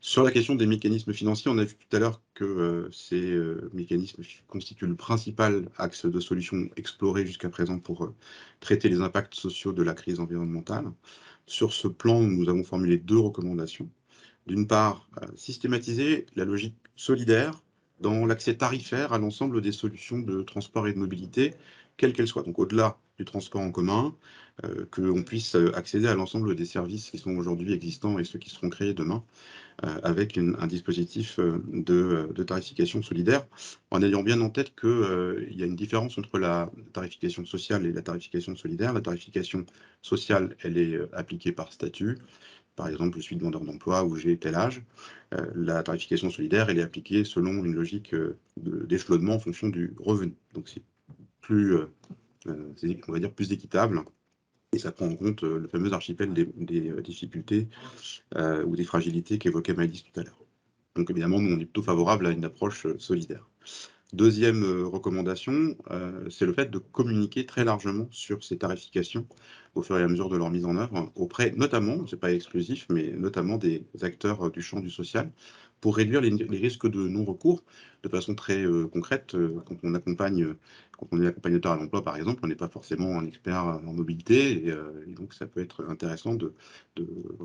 [SPEAKER 3] Sur la question des mécanismes financiers, on a vu tout à l'heure que ces mécanismes constituent le principal axe de solution exploré jusqu'à présent pour traiter les impacts sociaux de la crise environnementale. Sur ce plan, nous avons formulé 2 recommandations. D'une part, systématiser la logique solidaire dans l'accès tarifaire à l'ensemble des solutions de transport et de mobilité, quelles qu'elles soient. Donc au-delà du transport en commun, qu'on puisse accéder à l'ensemble des services qui sont aujourd'hui existants et ceux qui seront créés demain, avec un dispositif de tarification solidaire, en ayant bien en tête qu'il y a une différence entre la tarification sociale et la tarification solidaire. La tarification sociale, elle est appliquée par statut. Par exemple, je suis demandeur d'emploi ou j'ai tel âge. La tarification solidaire, elle est appliquée selon une logique d'échelonnement en fonction du revenu. Donc c'est plus, on va dire, plus équitable. Et ça prend en compte le fameux archipel des difficultés ou des fragilités qu'évoquait Maëlys tout à l'heure. Donc évidemment, nous, on est plutôt favorable à une approche solidaire. Deuxième recommandation, c'est le fait de communiquer très largement sur ces tarifications au fur et à mesure de leur mise en œuvre, auprès notamment, c'est pas exclusif, mais notamment des acteurs du champ du social, pour réduire les risques de non-recours de façon très concrète. Quand on est accompagnateur à l'emploi, par exemple, on n'est pas forcément un expert en mobilité, et donc ça peut être intéressant de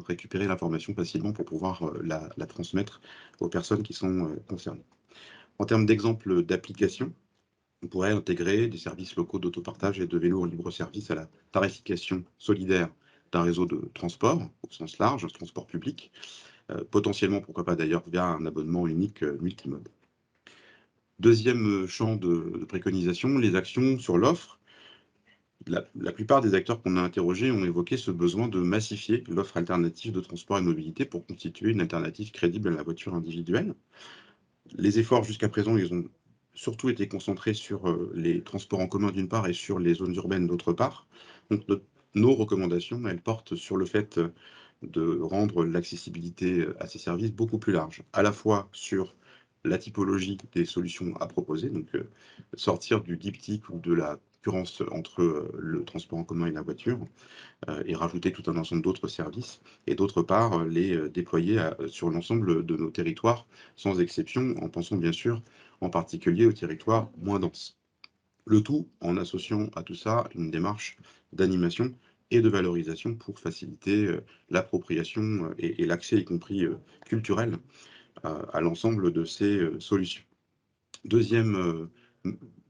[SPEAKER 3] récupérer l'information facilement pour pouvoir la transmettre aux personnes qui sont concernées. En termes d'exemples d'application, on pourrait intégrer des services locaux d'autopartage et de vélos en libre-service à la tarification solidaire d'un réseau de transport, au sens large, transport public, potentiellement, pourquoi pas d'ailleurs, via un abonnement unique multimode. Deuxième champ de préconisation, les actions sur l'offre. La plupart des acteurs qu'on a interrogés ont évoqué ce besoin de massifier l'offre alternative de transport et de mobilité pour constituer une alternative crédible à la voiture individuelle. Les efforts jusqu'à présent, ils ont surtout été concentrés sur les transports en commun d'une part et sur les zones urbaines d'autre part. Donc nos recommandations, elles portent sur le fait de rendre l'accessibilité à ces services beaucoup plus large, à la fois sur la typologie des solutions à proposer, donc sortir du diptyque ou de la concurrence entre le transport en commun et la voiture, et rajouter tout un ensemble d'autres services, et d'autre part, les déployer sur l'ensemble de nos territoires, sans exception, en pensant bien sûr en particulier aux territoires moins denses. Le tout en associant à tout ça une démarche d'animation et de valorisation pour faciliter l'appropriation et l'accès, y compris culturel, à l'ensemble de ces solutions. Deuxième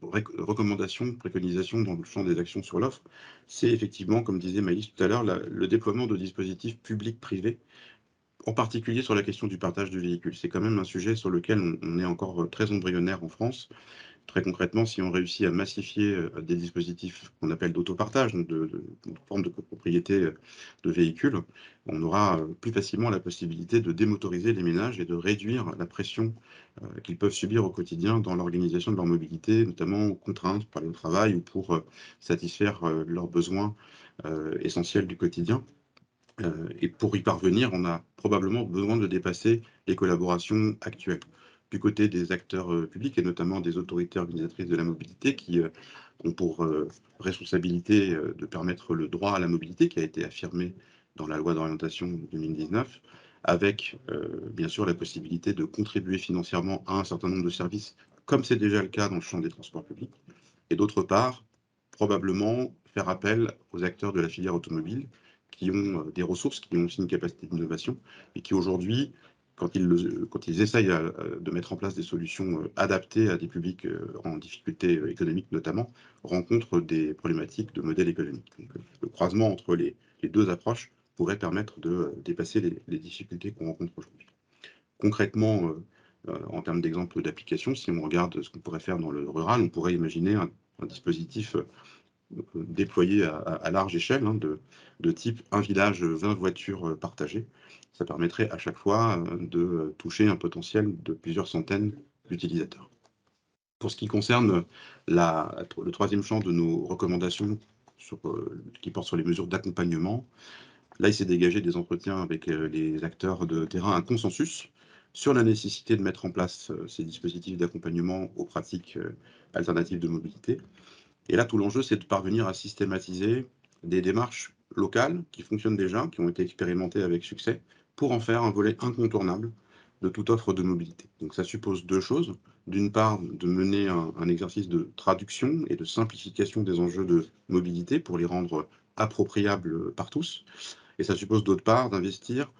[SPEAKER 3] recommandation, préconisation dans le champ des actions sur l'offre, c'est effectivement, comme disait Maëlys tout à l'heure, le déploiement de dispositifs publics-privés, en particulier sur la question du partage du véhicule. C'est quand même un sujet sur lequel on est encore très embryonnaire en France. Très concrètement, si on réussit à massifier des dispositifs qu'on appelle d'autopartage, donc de forme de copropriété de véhicules, on aura plus facilement la possibilité de démotoriser les ménages et de réduire la pression qu'ils peuvent subir au quotidien dans l'organisation de leur mobilité, notamment contraintes pour aller au travail ou pour satisfaire leurs besoins essentiels du quotidien. Et pour y parvenir, on a probablement besoin de dépasser les collaborations actuelles. Du côté des acteurs publics et notamment des autorités organisatrices de la mobilité qui ont pour responsabilité de permettre le droit à la mobilité qui a été affirmé dans la loi d'orientation 2019, avec bien sûr la possibilité de contribuer financièrement à un certain nombre de services, comme c'est déjà le cas dans le champ des transports publics, et d'autre part, probablement faire appel aux acteurs de la filière automobile qui ont des ressources, qui ont aussi une capacité d'innovation, et qui aujourd'hui, quand ils essayent de mettre en place des solutions adaptées à des publics en difficulté économique notamment, rencontrent des problématiques de modèle économique. Donc, le croisement entre les deux approches pourrait permettre de dépasser les difficultés qu'on rencontre aujourd'hui. Concrètement, en termes d'exemples d'application, si on regarde ce qu'on pourrait faire dans le rural, on pourrait imaginer un dispositif déployé à large échelle, hein, de type un village, 20 voitures partagées. Ça permettrait à chaque fois de toucher un potentiel de plusieurs centaines d'utilisateurs. Pour ce qui concerne le troisième champ de nos recommandations qui porte sur les mesures d'accompagnement, là, il s'est dégagé des entretiens avec les acteurs de terrain, un consensus sur la nécessité de mettre en place ces dispositifs d'accompagnement aux pratiques alternatives de mobilité. Et là, tout l'enjeu, c'est de parvenir à systématiser des démarches locales qui fonctionnent déjà, qui ont été expérimentées avec succès, pour en faire un volet incontournable de toute offre de mobilité. Donc ça suppose deux choses. D'une part, de mener un exercice de traduction et de simplification des enjeux de mobilité pour les rendre appropriables par tous. Et ça suppose d'autre part d'investir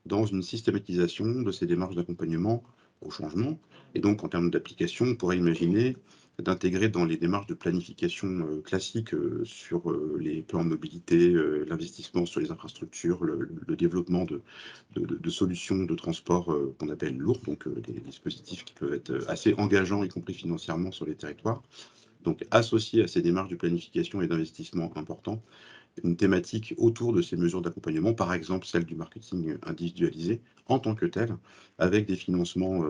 [SPEAKER 3] dans une systématisation de ces démarches d'accompagnement au changement. Et donc, en termes d'application, on pourrait imaginer d'intégrer dans les démarches de planification classiques sur les plans de mobilité, l'investissement sur les infrastructures, le développement de solutions de transport qu'on appelle lourdes, donc des dispositifs qui peuvent être assez engageants, y compris financièrement, sur les territoires. Donc, associés à ces démarches de planification et d'investissement importants, une thématique autour de ces mesures d'accompagnement, par exemple celle du marketing individualisé en tant que tel, avec des financements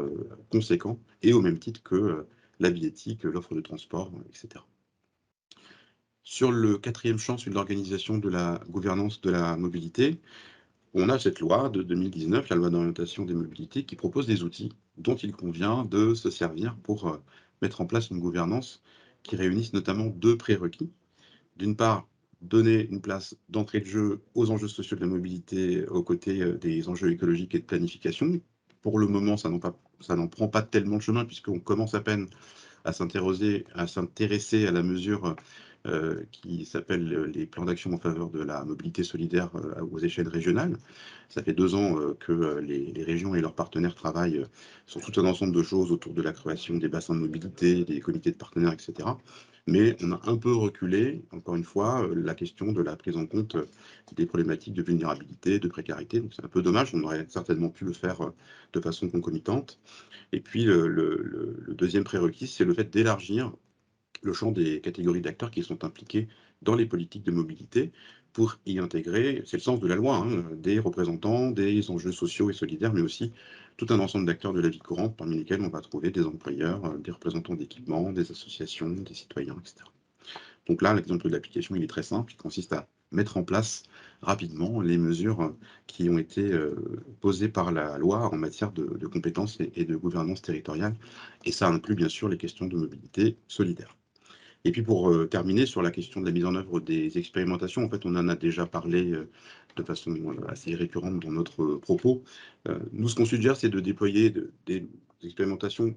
[SPEAKER 3] conséquents et au même titre que la billettique, l'offre de transport, etc. Sur le quatrième champ, sur l'organisation de la gouvernance de la mobilité, on a cette loi de 2019, la loi d'orientation des mobilités, qui propose des outils dont il convient de se servir pour mettre en place une gouvernance qui réunisse notamment deux prérequis. D'une part, donner une place d'entrée de jeu aux enjeux sociaux de la mobilité aux côtés des enjeux écologiques et de planification. Pour le moment, ça n'en prend pas tellement de chemin puisqu'on commence à peine à s'intéresser à la mesure qui s'appelle les plans d'action en faveur de la mobilité solidaire aux échelles régionales. Ça fait 2 ans que les régions et leurs partenaires travaillent sur tout un ensemble de choses autour de la création des bassins de mobilité, des comités de partenaires, etc. Mais on a un peu reculé, encore une fois, la question de la prise en compte des problématiques de vulnérabilité, de précarité. Donc c'est un peu dommage, on aurait certainement pu le faire de façon concomitante. Et puis le deuxième prérequis, c'est le fait d'élargir le champ des catégories d'acteurs qui sont impliqués dans les politiques de mobilité pour y intégrer, c'est le sens de la loi, hein, des représentants des enjeux sociaux et solidaires, mais aussi tout un ensemble d'acteurs de la vie courante, parmi lesquels on va trouver des employeurs, des représentants d'équipements, des associations, des citoyens, etc. Donc là, l'exemple de l'application, il est très simple, il consiste à mettre en place rapidement les mesures qui ont été posées par la loi en matière de compétences et de gouvernance territoriale. Et ça inclut bien sûr les questions de mobilité solidaire. Et puis pour terminer sur la question de la mise en œuvre des expérimentations, en fait, on en a déjà parlé de façon assez récurrente dans notre propos. Nous, ce qu'on suggère, c'est de déployer des expérimentations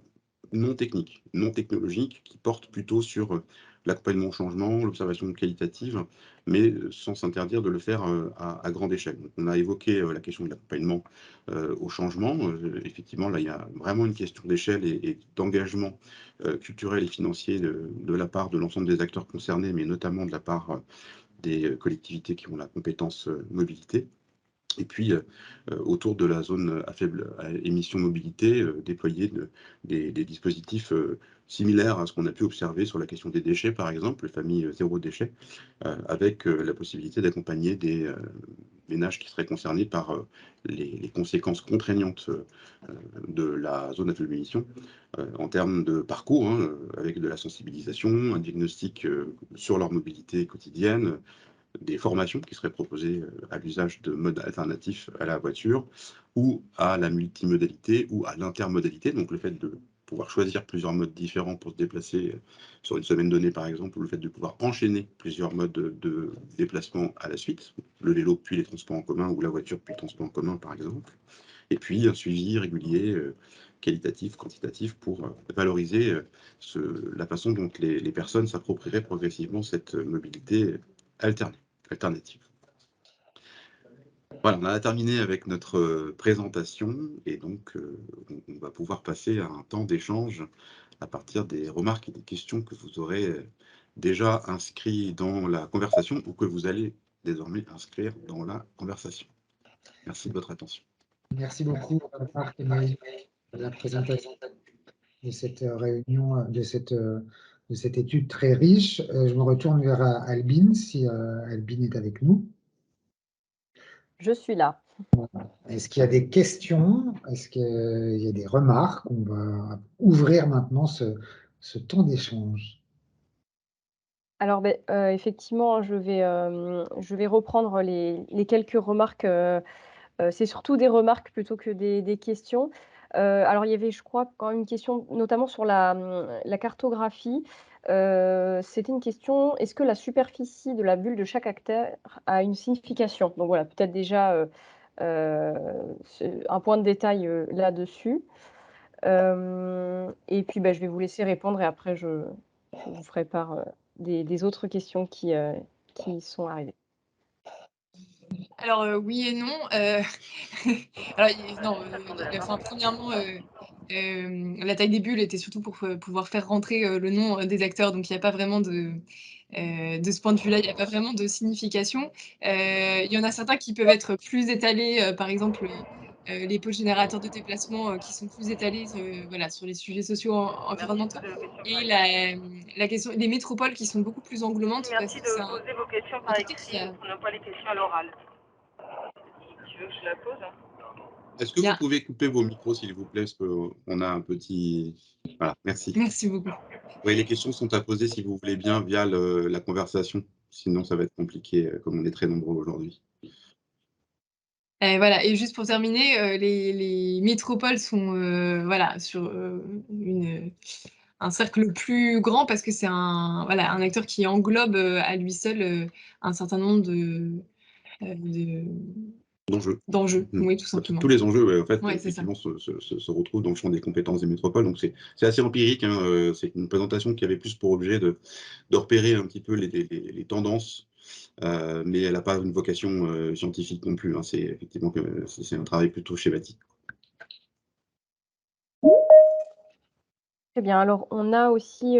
[SPEAKER 3] non techniques, non technologiques, qui portent plutôt sur l'accompagnement au changement, l'observation qualitative, mais sans s'interdire de le faire à grande échelle. Donc, on a évoqué la question de l'accompagnement au changement. Effectivement, là, il y a vraiment une question d'échelle et d'engagement culturel et financier de la part de l'ensemble des acteurs concernés, mais notamment de la part des collectivités qui ont la compétence mobilité. Et puis, autour de la zone à faible émission mobilité, déployer des dispositifs similaires à ce qu'on a pu observer sur la question des déchets, par exemple, les familles zéro déchet, avec la possibilité d'accompagner des ménages qui seraient concernés par les conséquences contraignantes de la zone à faible émission en termes de parcours, hein, avec de la sensibilisation, un diagnostic sur leur mobilité quotidienne, des formations qui seraient proposées à l'usage de modes alternatifs à la voiture ou à la multimodalité ou à l'intermodalité, donc le fait de pouvoir choisir plusieurs modes différents pour se déplacer sur une semaine donnée par exemple, ou le fait de pouvoir enchaîner plusieurs modes de déplacement à la suite, le vélo puis les transports en commun ou la voiture puis le transport en commun par exemple, et puis un suivi régulier qualitatif, quantitatif pour valoriser la façon dont les personnes s'approprieraient progressivement cette mobilité alternative. Voilà, on a terminé avec notre présentation et donc on va pouvoir passer à un temps d'échange à partir des remarques et des questions que vous aurez déjà inscrits dans la conversation ou que vous allez désormais inscrire dans la conversation. Merci de votre attention.
[SPEAKER 1] Merci beaucoup, Marc et Maëlle, pour la présentation de cette réunion, de cette étude très riche. Je me retourne vers Albine, si Albine est avec nous.
[SPEAKER 2] Je suis là.
[SPEAKER 1] Est-ce qu'il y a des questions? Est-ce qu'il y a des remarques? On va ouvrir maintenant ce temps d'échange.
[SPEAKER 2] Alors, effectivement, je vais reprendre les quelques remarques. C'est surtout des remarques plutôt que des questions. Alors, il y avait, je crois, quand même une question, notamment sur la cartographie. C'était une question: est-ce que la superficie de la bulle de chaque acteur a une signification? Donc voilà, peut-être déjà un point de détail, là-dessus. Et puis, bah, je vais vous laisser répondre et après je vous ferai part, des autres questions qui sont arrivées.
[SPEAKER 4] Alors, oui et non, alors non, enfin, premièrement, la taille des bulles était surtout pour, pouvoir faire rentrer, le nom, des acteurs, donc il y a pas vraiment de ce point de vue-là, il y a pas vraiment de signification. Il y en a certains qui peuvent être plus étalés, par exemple, les pôles générateurs de déplacement, qui sont plus étalés, voilà, sur les sujets sociaux environnementaux et la question les métropoles qui sont beaucoup plus englobantes parce
[SPEAKER 5] Merci
[SPEAKER 4] que c'est
[SPEAKER 5] de poser vos questions
[SPEAKER 4] un
[SPEAKER 5] par
[SPEAKER 4] topic qui
[SPEAKER 5] écrit.
[SPEAKER 4] a
[SPEAKER 5] On n'a pas les questions à l'oral. Tu veux que je la pose?
[SPEAKER 3] Est-ce que
[SPEAKER 4] il y
[SPEAKER 3] vous
[SPEAKER 4] a
[SPEAKER 3] pouvez couper vos micros, s'il vous plaît, parce qu'on a un petit... Voilà, merci.
[SPEAKER 4] merci beaucoup.
[SPEAKER 3] Oui, les questions sont à poser, si vous voulez bien, via la conversation. Sinon, ça va être compliqué, comme on est très nombreux aujourd'hui.
[SPEAKER 4] Et voilà, et juste pour terminer, les métropoles sont, voilà, sur, un cercle plus grand parce que c'est voilà, un acteur qui englobe, à lui seul, un certain nombre de
[SPEAKER 3] D'enjeux.
[SPEAKER 4] d'enjeux.
[SPEAKER 3] Mmh.
[SPEAKER 4] Oui, tout simplement.
[SPEAKER 3] Tous les enjeux, ouais, en fait,
[SPEAKER 4] Ouais, c'est ça.
[SPEAKER 3] effectivement, se retrouvent dans le champ des compétences des métropoles. Donc, c'est assez empirique, hein, c'est une présentation qui avait plus pour objet de repérer un petit peu les tendances, mais elle n'a pas une vocation scientifique non plus, hein. C'est effectivement que c'est un travail plutôt schématique.
[SPEAKER 2] Très bien. Alors, on a aussi,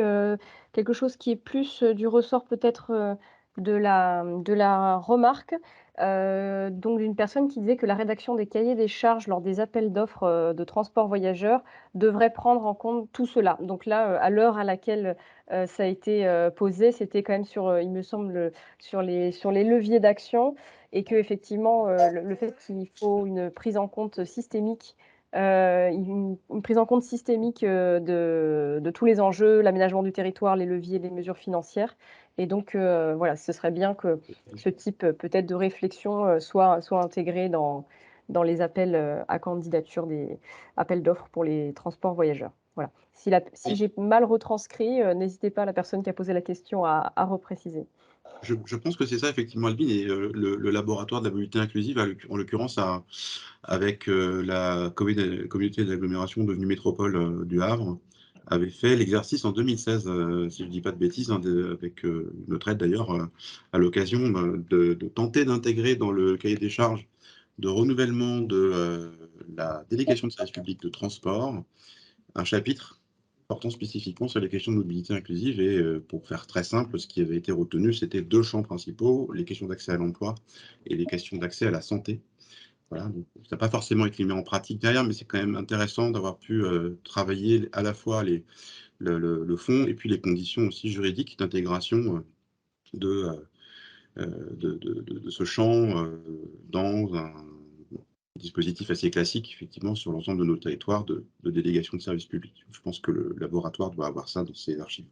[SPEAKER 2] quelque chose qui est plus, du ressort peut-être, de la remarque, donc d'une personne qui disait que la rédaction des cahiers des charges lors des appels d'offres, de transport voyageurs devrait prendre en compte tout cela. Donc là, à l'heure à laquelle, ça a été, posé, c'était quand même sur, il me semble, sur les leviers d'action et qu'effectivement, le fait qu'il faut une prise en compte systémique. Une prise en compte systémique, de tous les enjeux, l'aménagement du territoire, les leviers, les mesures financières et donc voilà, ce serait bien que ce type, peut-être de réflexion, soit intégré dans les appels, à candidature des appels d'offres pour les transports voyageurs. Voilà. Si
[SPEAKER 3] Oui.
[SPEAKER 2] j'ai mal retranscrit, n'hésitez pas, la personne qui a posé la question, à repréciser.
[SPEAKER 3] Je pense que c'est ça, effectivement, Albin, et le laboratoire de la mobilité inclusive, en l'occurrence, avec la communauté d'agglomération devenue métropole du Havre, avait fait l'exercice en 2016, si je ne dis pas de bêtises, hein, avec notre aide d'ailleurs, à l'occasion de tenter d'intégrer dans le cahier des charges de renouvellement de la délégation de service public de transport un chapitre portant spécifiquement sur les questions de mobilité inclusive. Et pour faire très simple, ce qui avait été retenu, c'était deux champs principaux, les questions d'accès à l'emploi et les questions d'accès à la santé. Voilà, donc, ça n'a pas forcément été mis en pratique derrière, mais c'est quand même intéressant d'avoir pu travailler à la fois le fond et puis les conditions aussi juridiques d'intégration de, de ce champ dans un dispositif assez classique, effectivement, sur l'ensemble de nos territoires de délégation de services publics. Je pense que le laboratoire doit avoir ça dans ses archives.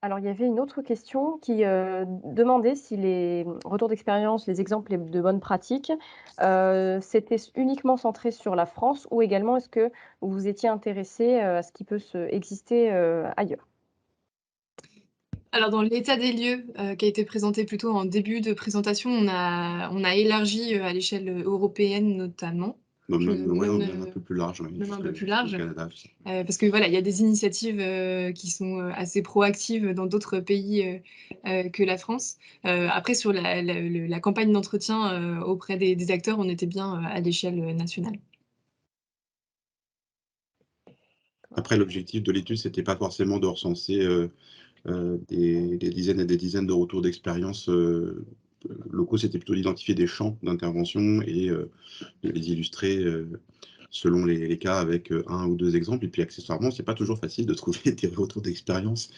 [SPEAKER 2] Alors, il y avait une autre question qui, demandait si les retours d'expérience, les exemples de bonnes pratiques, c'était uniquement centré sur la France ou également est-ce que vous vous étiez intéressé, à ce qui peut exister, ailleurs?
[SPEAKER 4] Alors dans l'état des lieux, qui a été présenté plutôt en début de présentation, on a élargi, à l'échelle, européenne notamment,
[SPEAKER 3] Ouais,
[SPEAKER 4] même,
[SPEAKER 3] même un peu plus large, oui,
[SPEAKER 4] même un peu plus
[SPEAKER 3] jusqu'au
[SPEAKER 4] large.
[SPEAKER 3] Canada. Tout ça.
[SPEAKER 4] Parce que voilà, il y a des initiatives, qui sont, assez proactives dans d'autres pays, que la France. Après sur la campagne d'entretien, auprès des acteurs, on était bien, à l'échelle, nationale.
[SPEAKER 3] Après, l'objectif de l'étude, c'était pas forcément de recenser des dizaines et des dizaines de retours d'expérience locaux, c'était plutôt d'identifier des champs d'intervention et de les illustrer selon les cas avec un ou deux exemples. Et puis accessoirement, c'est pas toujours facile de trouver des retours d'expérience.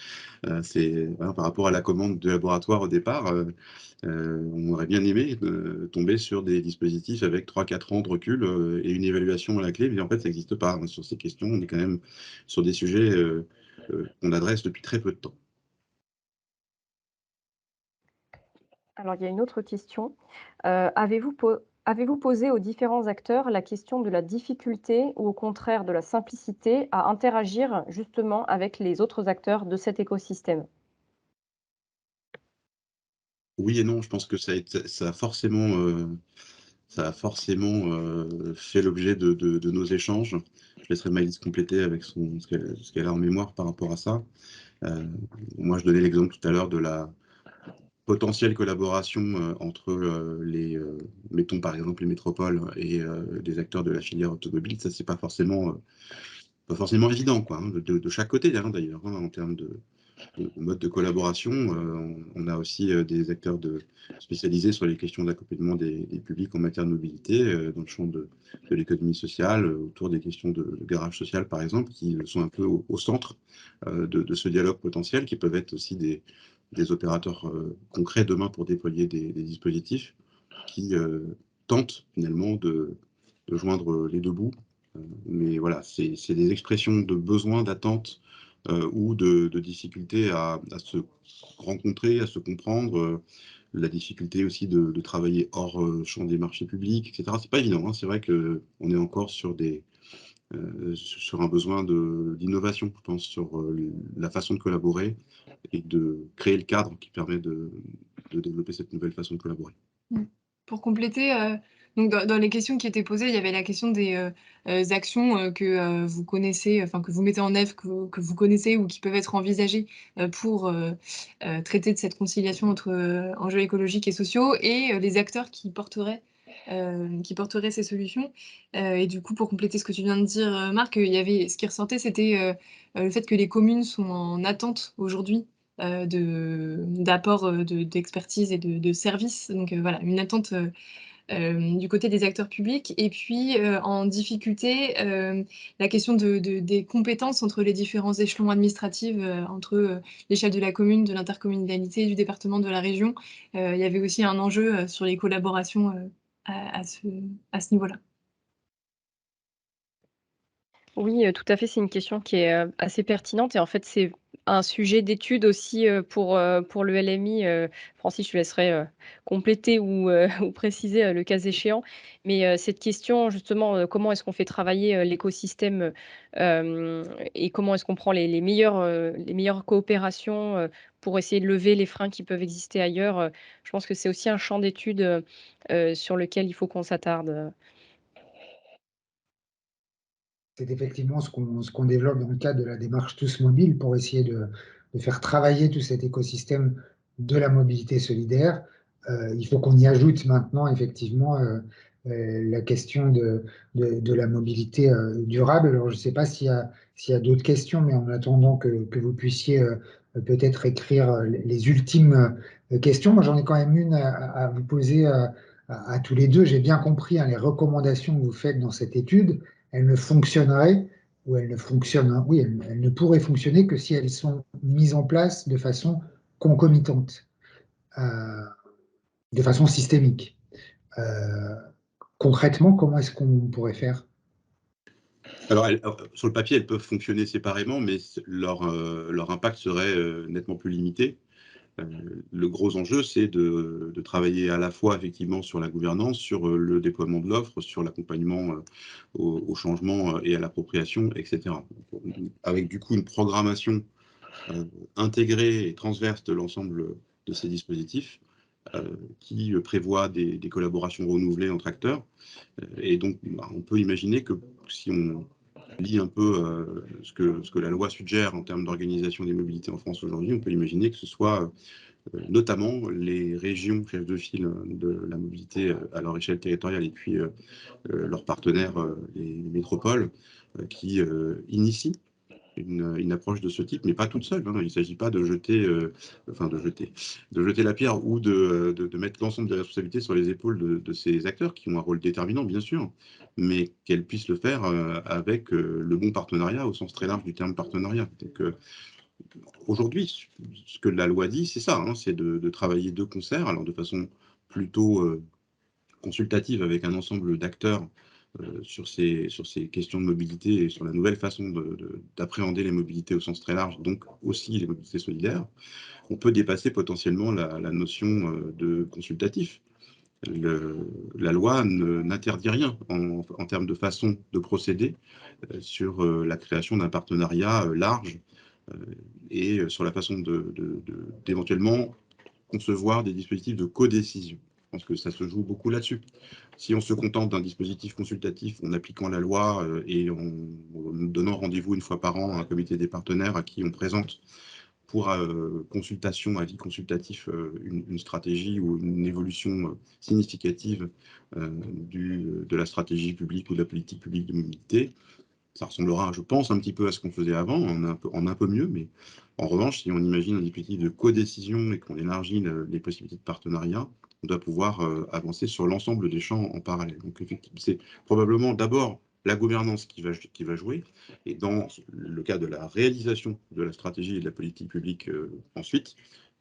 [SPEAKER 3] Voilà, par rapport à la commande de laboratoire au départ, on aurait bien aimé tomber sur des dispositifs avec 3-4 ans de recul et une évaluation à la clé, mais en fait, ça n'existe pas, hein. Sur ces questions. On est quand même sur des sujets qu'on adresse depuis très peu de temps.
[SPEAKER 2] Alors, il y a une autre question. Avez-vous posé aux différents acteurs la question de la difficulté ou au contraire de la simplicité à interagir justement avec les autres acteurs de cet écosystème?
[SPEAKER 3] Oui et non, je pense que ça a forcément, fait l'objet de nos échanges. Je laisserai Maëlys compléter avec ce qu'elle a en mémoire par rapport à ça. Moi, je donnais l'exemple tout à l'heure de la potentielle collaboration entre mettons par exemple les métropoles et des acteurs de la filière automobile. Ça, c'est pas forcément évident, quoi, hein, de chaque côté, hein, d'ailleurs, hein, en termes de mode de collaboration. On a aussi des acteurs spécialisés sur les questions d'accompagnement des publics en matière de mobilité, dans le champ de l'économie sociale, autour des questions de garage social, par exemple, qui sont un peu au centre de ce dialogue potentiel, qui peuvent être aussi des opérateurs concrets demain pour déployer des dispositifs qui tentent finalement de joindre les deux bouts. Mais voilà, c'est des expressions de besoin, d'attente ou de difficulté à se rencontrer, à se comprendre, la difficulté aussi de travailler hors champ des marchés publics, etc. C'est pas évident, hein. C'est vrai qu'on est encore sur un besoin d'innovation, je pense, sur la façon de collaborer et de créer le cadre qui permet de développer cette nouvelle façon de collaborer.
[SPEAKER 4] Pour compléter, donc dans les questions qui étaient posées, il y avait la question des actions que vous connaissez, enfin que vous mettez en œuvre, que vous connaissez ou qui peuvent être envisagées pour traiter de cette conciliation entre enjeux écologiques et sociaux et les acteurs qui porteraient ces solutions. Et du coup, pour compléter ce que tu viens de dire, Marc, il y avait, ce qui ressortait, c'était le fait que les communes sont en attente aujourd'hui d'apport d'expertise et de services. Donc voilà, une attente du côté des acteurs publics. Et puis en difficulté, la question des compétences entre les différents échelons administratifs, entre l'échelle de la commune, de l'intercommunalité, du département, de la région. Il y avait aussi un enjeu sur les collaborations à ce niveau-là.
[SPEAKER 2] Oui, tout à fait, c'est une question qui est, assez pertinente et en fait, c'est un sujet d'étude aussi, pour le LMI. Francis, je te laisserai, compléter ou ou préciser, le cas échéant. Mais, cette question justement, comment est-ce qu'on fait travailler, l'écosystème, et comment est-ce qu'on prend les meilleures coopérations, pour essayer de lever les freins qui peuvent exister ailleurs, je pense que c'est aussi un champ d'étude, sur lequel il faut qu'on s'attarde.
[SPEAKER 1] C'est effectivement ce qu'on développe dans le cadre de la démarche Tous Mobiles pour essayer de faire travailler tout cet écosystème de la mobilité solidaire. Il faut qu'on y ajoute maintenant effectivement la question de la mobilité durable. Alors je ne sais pas s'il y a d'autres questions, mais en attendant que vous puissiez peut-être écrire les ultimes questions, moi j'en ai quand même une à vous poser à tous les deux. J'ai bien compris hein, les recommandations que vous faites dans cette étude. Elles ne fonctionneraient ou elles ne fonctionnent, oui, elles ne pourraient fonctionner que si elles sont mises en place de façon concomitante, euh, de façon systémique. Euh, Concrètement, comment est-ce qu'on pourrait faire?
[SPEAKER 3] Alors, sur le papier, elles peuvent fonctionner séparément, mais leur impact serait nettement plus limité. Le gros enjeu, c'est de travailler à la fois effectivement sur la gouvernance, sur le déploiement de l'offre, sur l'accompagnement au changement et à l'appropriation, etc. Avec du coup une programmation intégrée et transverse de l'ensemble de ces dispositifs qui prévoit des collaborations renouvelées entre acteurs. Et donc, on peut imaginer que si on lit un peu ce que la loi suggère en termes d'organisation des mobilités en France aujourd'hui, on peut imaginer que ce soit notamment les régions chefs de file de la mobilité à leur échelle territoriale et puis leurs partenaires, les métropoles, qui initient une approche de ce type, mais pas toute seule, hein. Il ne s'agit pas de jeter la pierre ou de mettre l'ensemble des responsabilités sur les épaules de ces acteurs qui ont un rôle déterminant, bien sûr, mais qu'elles puissent le faire avec le bon partenariat au sens très large du terme partenariat. Donc, aujourd'hui, ce que la loi dit, c'est ça, hein, c'est de travailler de concert, alors de façon plutôt consultative avec un ensemble d'acteurs sur ces questions de mobilité et sur la nouvelle façon d'appréhender les mobilités au sens très large, donc aussi les mobilités solidaires. On peut dépasser potentiellement la notion de consultatif. La loi n'interdit rien en termes de façon de procéder sur la création d'un partenariat large et sur la façon d'éventuellement concevoir des dispositifs de codécision. Je pense que ça se joue beaucoup là-dessus. Si on se contente d'un dispositif consultatif en appliquant la loi et en donnant rendez-vous une fois par an à un comité des partenaires à qui on présente pour consultation, avis consultatif, une stratégie ou une évolution significative de la stratégie publique ou de la politique publique de mobilité, ça ressemblera, je pense, un petit peu à ce qu'on faisait avant, en un peu mieux, mais en revanche, si on imagine un dispositif de codécision et qu'on élargit les possibilités de partenariat, on doit pouvoir avancer sur l'ensemble des champs en parallèle. Donc, effectivement, c'est probablement d'abord la gouvernance qui va jouer, et dans le cas de la réalisation de la stratégie et de la politique publique ensuite,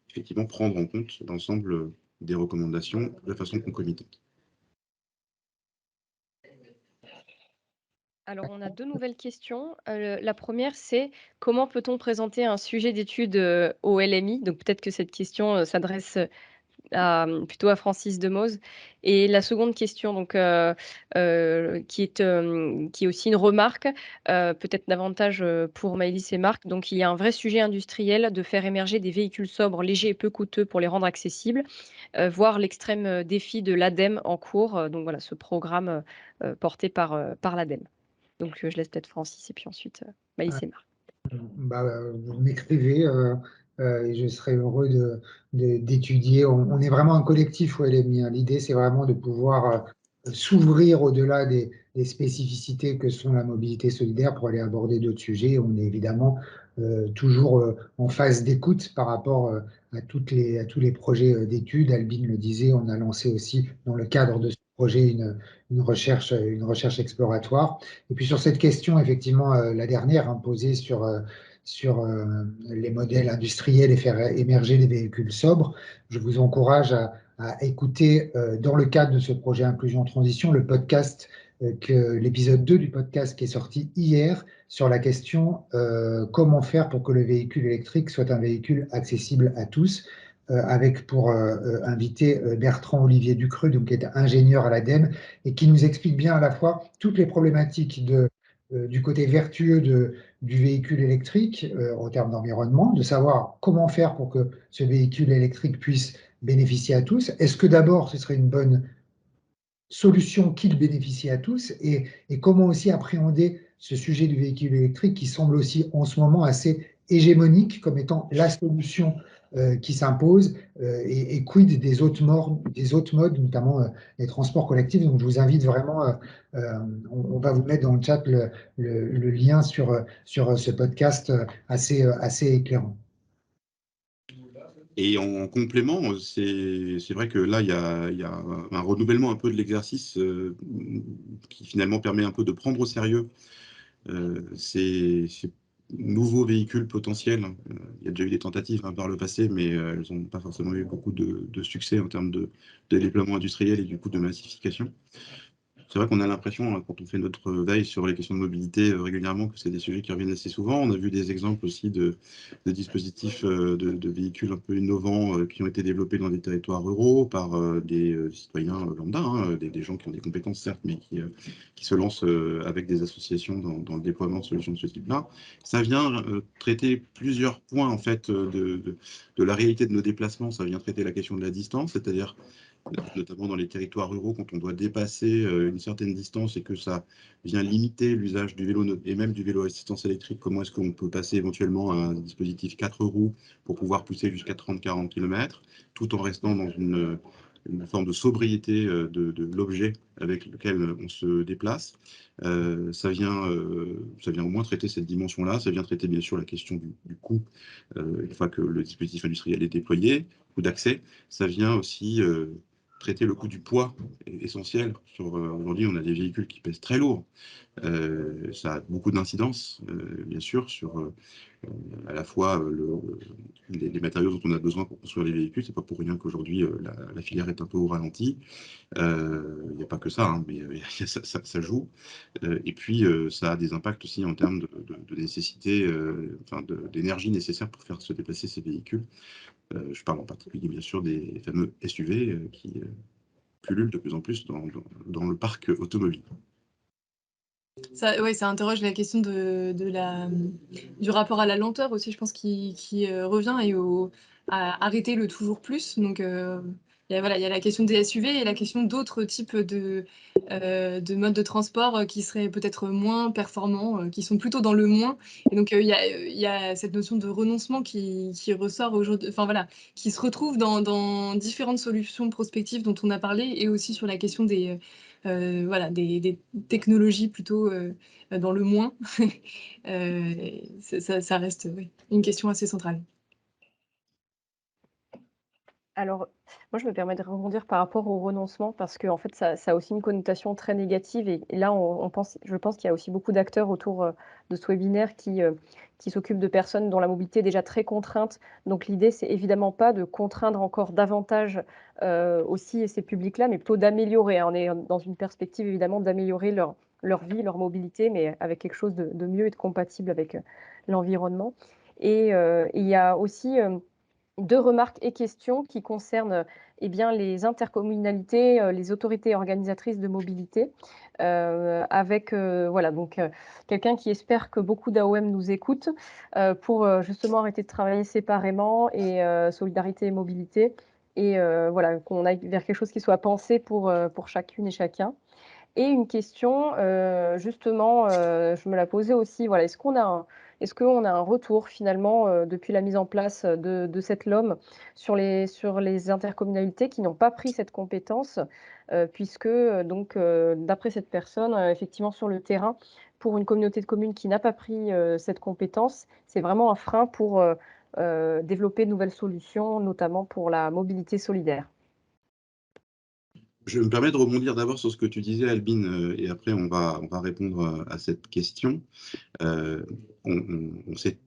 [SPEAKER 3] effectivement, prendre en compte l'ensemble des recommandations de façon concomitante.
[SPEAKER 2] Alors, on a 2 nouvelles questions. La première, c'est: comment peut-on présenter un sujet d'étude, au LMI? Donc peut-être que cette question, s'adresse, plutôt à Francis Demoz. Et la seconde question, donc, qui est aussi une remarque, peut-être davantage, pour Maëlys et Marc. Donc il y a un vrai sujet industriel de faire émerger des véhicules sobres, légers et peu coûteux pour les rendre accessibles, voire l'extrême, défi de l'ADEME en cours. Donc voilà, ce programme, porté par l'ADEME. Donc, je laisse peut-être Francis et puis ensuite, Maëlys et Marc.
[SPEAKER 1] Vous m'écrivez et je serai heureux d'étudier. On est vraiment un collectif au LMI, hein. L'idée, c'est vraiment de pouvoir s'ouvrir au-delà des spécificités que sont la mobilité solidaire pour aller aborder d'autres sujets. On est évidemment toujours en phase d'écoute par rapport à tous les projets d'études. Albin le disait, on a lancé aussi dans le cadre de ce projet une recherche exploratoire. Et puis sur cette question, effectivement, la dernière, hein, posée sur les modèles industriels et faire émerger les véhicules sobres, je vous encourage à écouter, dans le cadre de ce projet Inclusion Transition, le podcast, l'épisode 2 du podcast qui est sorti hier sur la question comment faire pour que le véhicule électrique soit un véhicule accessible à tous, avec pour invité Bertrand Olivier Ducreux, donc, qui est ingénieur à l'ADEME et qui nous explique bien à la fois toutes les problématiques du côté vertueux du véhicule électrique en termes d'environnement, de savoir comment faire pour que ce véhicule électrique puisse bénéficier à tous. Est-ce que d'abord ce serait une bonne solution qu'il bénéficie à tous et comment aussi appréhender ce sujet du véhicule électrique qui semble aussi en ce moment assez hégémonique comme étant la solution qui s'impose et quid des autres modes, notamment les transports collectifs. Donc je vous invite vraiment, on va vous mettre dans le chat le lien sur ce podcast assez éclairant.
[SPEAKER 3] Et en complément, c'est vrai que là, il y a un renouvellement un peu de l'exercice qui finalement permet un peu de prendre au sérieux ces nouveaux véhicules potentiels. Il y a déjà eu des tentatives par le passé, mais elles n'ont pas forcément eu beaucoup de succès en termes de déploiement industriel et du coup de massification. C'est vrai qu'on a l'impression, quand on fait notre veille sur les questions de mobilité régulièrement, que c'est des sujets qui reviennent assez souvent. On a vu des exemples aussi de dispositifs de véhicules un peu innovants qui ont été développés dans des territoires ruraux par des citoyens lambda, hein, des gens qui ont des compétences certes, mais qui se lancent avec des associations dans le déploiement de solutions de ce type-là. Ça vient traiter plusieurs points en fait de la réalité de nos déplacements. Ça vient traiter la question de la distance, c'est-à-dire notamment dans les territoires ruraux, quand on doit dépasser une certaine distance et que ça vient limiter l'usage du vélo et même du vélo à assistance électrique, comment est-ce qu'on peut passer éventuellement à un dispositif 4 roues pour pouvoir pousser jusqu'à 30-40 km, tout en restant dans une forme de sobriété de l'objet avec lequel on se déplace. Ça vient au moins traiter cette dimension-là, ça vient traiter bien sûr la question du coût, une fois que le dispositif industriel est déployé, coût d'accès, ça vient aussi traiter le coût du poids essentiel. Aujourd'hui, on a des véhicules qui pèsent très lourd. Ça a beaucoup d'incidences, bien sûr, sur à la fois les matériaux dont on a besoin pour construire les véhicules. C'est pas pour rien qu'aujourd'hui, la filière est un peu au ralenti. Il n'y a pas que ça, hein, mais ça joue. Et puis, ça a des impacts aussi en termes de nécessité, d'énergie nécessaire pour faire se déplacer ces véhicules. Je parle en particulier, bien sûr, des fameux SUV qui pullulent de plus en plus dans le parc automobile.
[SPEAKER 4] Oui, ça interroge la question du rapport à la lenteur aussi, je pense, qui revient et arrêter le toujours plus. Donc, il y a la question des SUV et la question d'autres types de modes de transport qui seraient peut-être moins performants, qui sont plutôt dans le moins. Et donc, il y a cette notion de renoncement qui ressort aujourd'hui, enfin voilà, qui se retrouve dans différentes solutions prospectives dont on a parlé, et aussi sur la question des technologies plutôt dans le moins. Ça reste une question assez centrale.
[SPEAKER 2] Alors, moi, je me permets de rebondir par rapport au renoncement parce qu'en fait, ça a aussi une connotation très négative et là, je pense qu'il y a aussi beaucoup d'acteurs autour, de ce webinaire qui s'occupent de personnes dont la mobilité est déjà très contrainte. Donc l'idée, c'est évidemment pas de contraindre encore davantage, aussi ces publics-là, mais plutôt d'améliorer, hein. On est dans une perspective évidemment d'améliorer leur vie, leur mobilité, mais avec quelque chose de mieux et de compatible avec, l'environnement et il y a aussi, 2 remarques et questions qui concernent, eh bien, les intercommunalités, les autorités organisatrices de mobilité, avec, voilà, donc quelqu'un qui espère que beaucoup d'AOM nous écoutent, pour, justement arrêter de travailler séparément et solidarité et mobilité et voilà, qu'on aille vers quelque chose qui soit pensé pour chacune et chacun. Et une question, justement, je me la posais aussi, voilà, est-ce qu'on a un retour finalement, depuis la mise en place, de cette LOM sur les intercommunalités qui n'ont pas pris cette compétence? Puisque, donc, d'après cette personne, effectivement sur le terrain, pour une communauté de communes qui n'a pas pris, cette compétence, c'est vraiment un frein pour, développer de nouvelles solutions, notamment pour la mobilité solidaire.
[SPEAKER 3] Je me permets de rebondir d'abord sur ce que tu disais, Albine, et après on va répondre à cette question. On sait,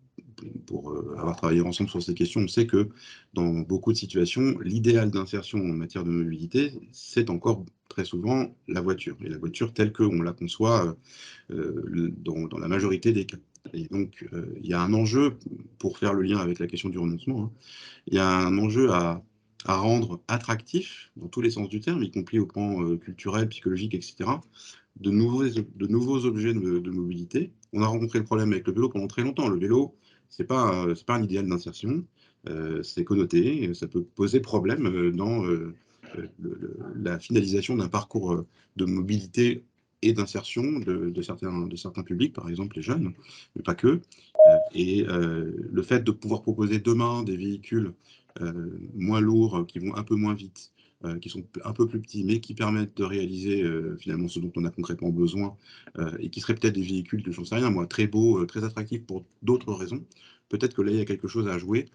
[SPEAKER 3] pour avoir travaillé ensemble sur ces questions, on sait que dans beaucoup de situations, l'idéal d'insertion en matière de mobilité, c'est encore très souvent la voiture, et la voiture telle qu'on la conçoit dans la majorité des cas. Et donc, il y a un enjeu, pour faire le lien avec la question du renoncement, hein, il y a un enjeu à rendre attractif, dans tous les sens du terme, y compris au plan culturel, psychologique, etc., de nouveaux objets de mobilité. On a rencontré le problème avec le vélo pendant très longtemps. Le vélo, c'est pas un idéal d'insertion, c'est connoté, ça peut poser problème dans la finalisation d'un parcours de mobilité et d'insertion de certains publics, par exemple les jeunes, mais pas que. Le fait de pouvoir proposer demain des véhicules moins lourds, qui vont un peu moins vite, qui sont un peu plus petits, mais qui permettent de réaliser finalement ce dont on a concrètement besoin, et qui seraient peut-être des véhicules, j'en sais rien moi, très beaux, très attractifs pour d'autres raisons. Peut-être que là, il y a quelque chose à jouer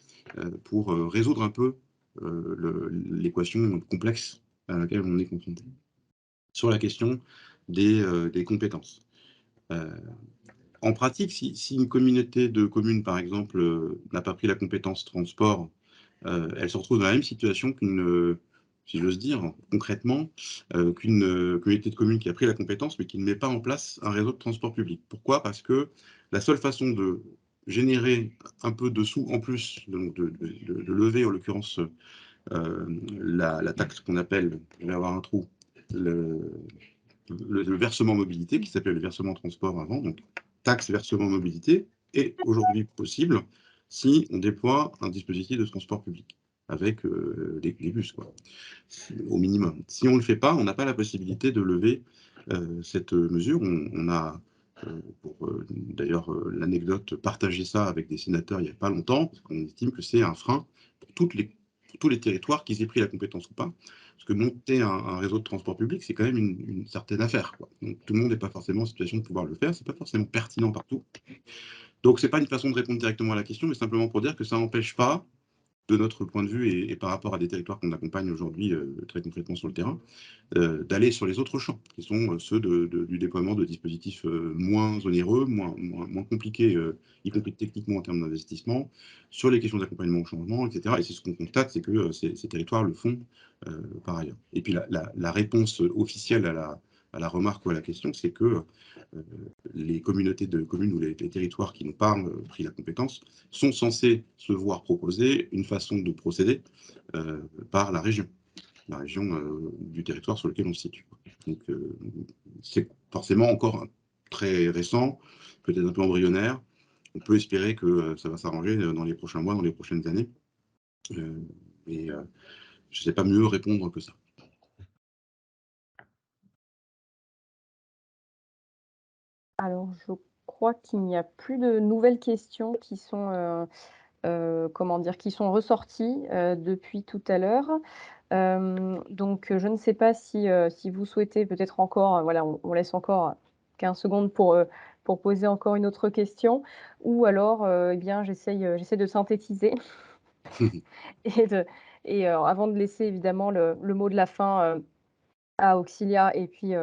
[SPEAKER 3] pour résoudre un peu l'équation complexe à laquelle on est confronté. Sur la question des compétences. En pratique, si une communauté de communes, par exemple, n'a pas pris la compétence transport, elle se retrouve dans la même situation qu'une, si j'ose dire, concrètement, qu'une communauté de communes qui a pris la compétence, mais qui ne met pas en place un réseau de transport public. Pourquoi? Parce que la seule façon de générer un peu de sous en plus, donc de lever, en l'occurrence, la taxe qu'on appelle, je vais avoir un trou, le versement mobilité, qui s'appelle le versement transport avant, donc taxe versement mobilité, est aujourd'hui possible si on déploie un dispositif de transport public avec des bus, quoi, au minimum. Si on ne le fait pas, on n'a pas la possibilité de lever cette mesure. On a, pour d'ailleurs l'anecdote, partagé ça avec des sénateurs il n'y a pas longtemps, parce qu'on estime que c'est un frein pour tous les territoires, qu'ils aient pris la compétence ou pas. Parce que monter un réseau de transport public, c'est quand même une certaine affaire, quoi. Donc tout le monde n'est pas forcément en situation de pouvoir le faire, c'est pas forcément pertinent partout. Donc c'est pas une façon de répondre directement à la question, mais simplement pour dire que ça n'empêche pas, de notre point de vue et par rapport à des territoires qu'on accompagne aujourd'hui très concrètement sur le terrain, d'aller sur les autres champs, qui sont ceux du déploiement de dispositifs moins onéreux, moins compliqués, y compris techniquement en termes d'investissement, sur les questions d'accompagnement au changement, etc. Et c'est ce qu'on constate, c'est que ces territoires le font par ailleurs. Et puis la réponse officielle à la remarque ou à la question, c'est que les communautés de communes ou les territoires qui n'ont pas pris la compétence sont censés se voir proposer une façon de procéder par la région du territoire sur lequel on se situe. Donc c'est forcément encore très récent, peut-être un peu embryonnaire. On peut espérer que ça va s'arranger dans les prochains mois, dans les prochaines années. Et je ne sais pas mieux répondre que ça.
[SPEAKER 2] Alors, je crois qu'il n'y a plus de nouvelles questions qui sont, comment dire? Qui sont ressorties, depuis tout à l'heure. Donc, je ne sais pas si vous souhaitez peut-être encore, voilà, on laisse encore 15 secondes pour poser encore une autre question ou alors, eh bien, j'essaie de synthétiser et avant de laisser évidemment le mot de la fin, à Auxilia et puis,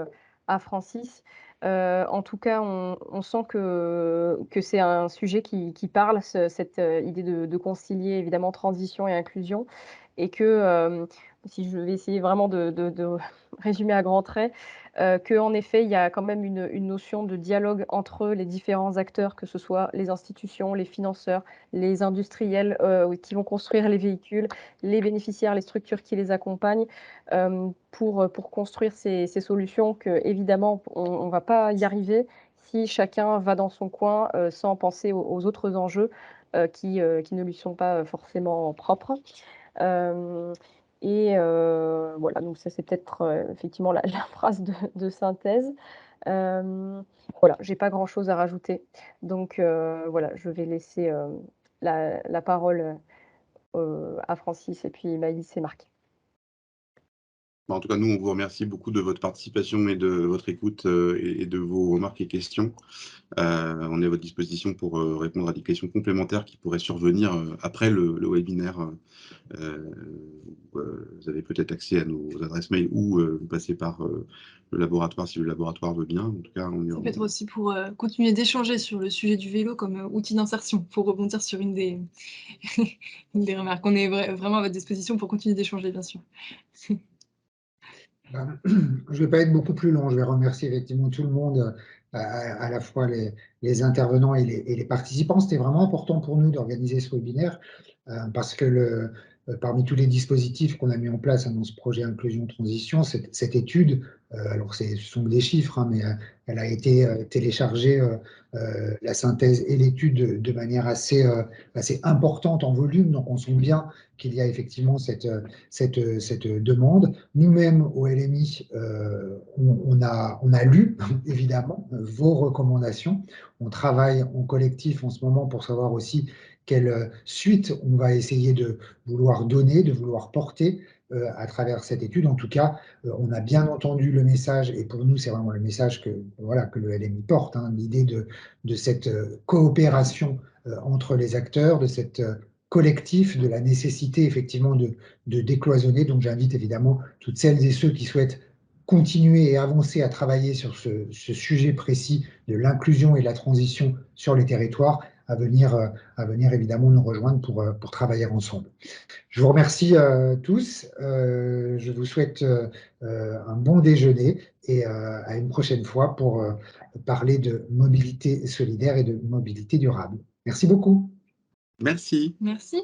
[SPEAKER 2] à Francis. En tout cas, on sent que c'est un sujet qui parle, cette, idée de concilier évidemment transition et inclusion et que, si je vais essayer vraiment de résumer à grands traits, qu'en effet, il y a quand même une notion de dialogue entre les différents acteurs, que ce soit les institutions, les financeurs, les industriels, qui vont construire les véhicules, les bénéficiaires, les structures qui les accompagnent, pour construire ces solutions qu'évidemment on ne va pas y arriver si chacun va dans son coin, sans penser aux autres enjeux, qui ne lui sont pas forcément propres. Hem voilà, donc ça c'est peut-être, effectivement la phrase de synthèse. Voilà, j'ai pas grand chose à rajouter. Donc voilà, je vais laisser, la parole, à Francis et puis Maïlis et Marc.
[SPEAKER 3] En tout cas, nous, on vous remercie beaucoup de votre participation et de votre écoute et de vos remarques et questions. On est à votre disposition pour répondre à des questions complémentaires qui pourraient survenir après le webinaire. Vous avez peut-être accès à nos adresses mail ou vous passez par le laboratoire si le laboratoire veut bien. En tout cas,
[SPEAKER 4] Ça peut être aussi pour continuer d'échanger sur le sujet du vélo comme outil d'insertion, pour rebondir sur une des, une des remarques. On est vraiment à votre disposition pour continuer d'échanger, bien sûr.
[SPEAKER 1] Ben, je ne vais pas être beaucoup plus long. Je vais remercier effectivement tout le monde, à la fois les intervenants et les participants. C'était vraiment important pour nous d'organiser ce webinaire parce que parmi tous les dispositifs qu'on a mis en place dans ce projet Inclusion Transition, cette étude, alors ce sont des chiffres, hein, mais elle a été téléchargée, la synthèse et l'étude de manière assez importante en volume. Donc on sent bien qu'il y a effectivement cette demande. Nous-mêmes, au LMI, on a lu, évidemment, vos recommandations. On travaille en collectif en ce moment pour savoir aussi quelle suite on va essayer de vouloir donner, de vouloir porter à travers cette étude. En tout cas, on a bien entendu le message, et pour nous, c'est vraiment le message que le LMI porte, hein, l'idée de cette coopération entre les acteurs, de cette collectif, de la nécessité effectivement de décloisonner. Donc j'invite évidemment toutes celles et ceux qui souhaitent continuer et avancer à travailler sur ce sujet précis de l'inclusion et de la transition sur les territoires à venir évidemment nous rejoindre pour travailler ensemble. Je vous remercie tous. Je vous souhaite un bon déjeuner et à une prochaine fois pour parler de mobilité solidaire et de mobilité durable. Merci beaucoup.
[SPEAKER 3] Merci.
[SPEAKER 4] Merci.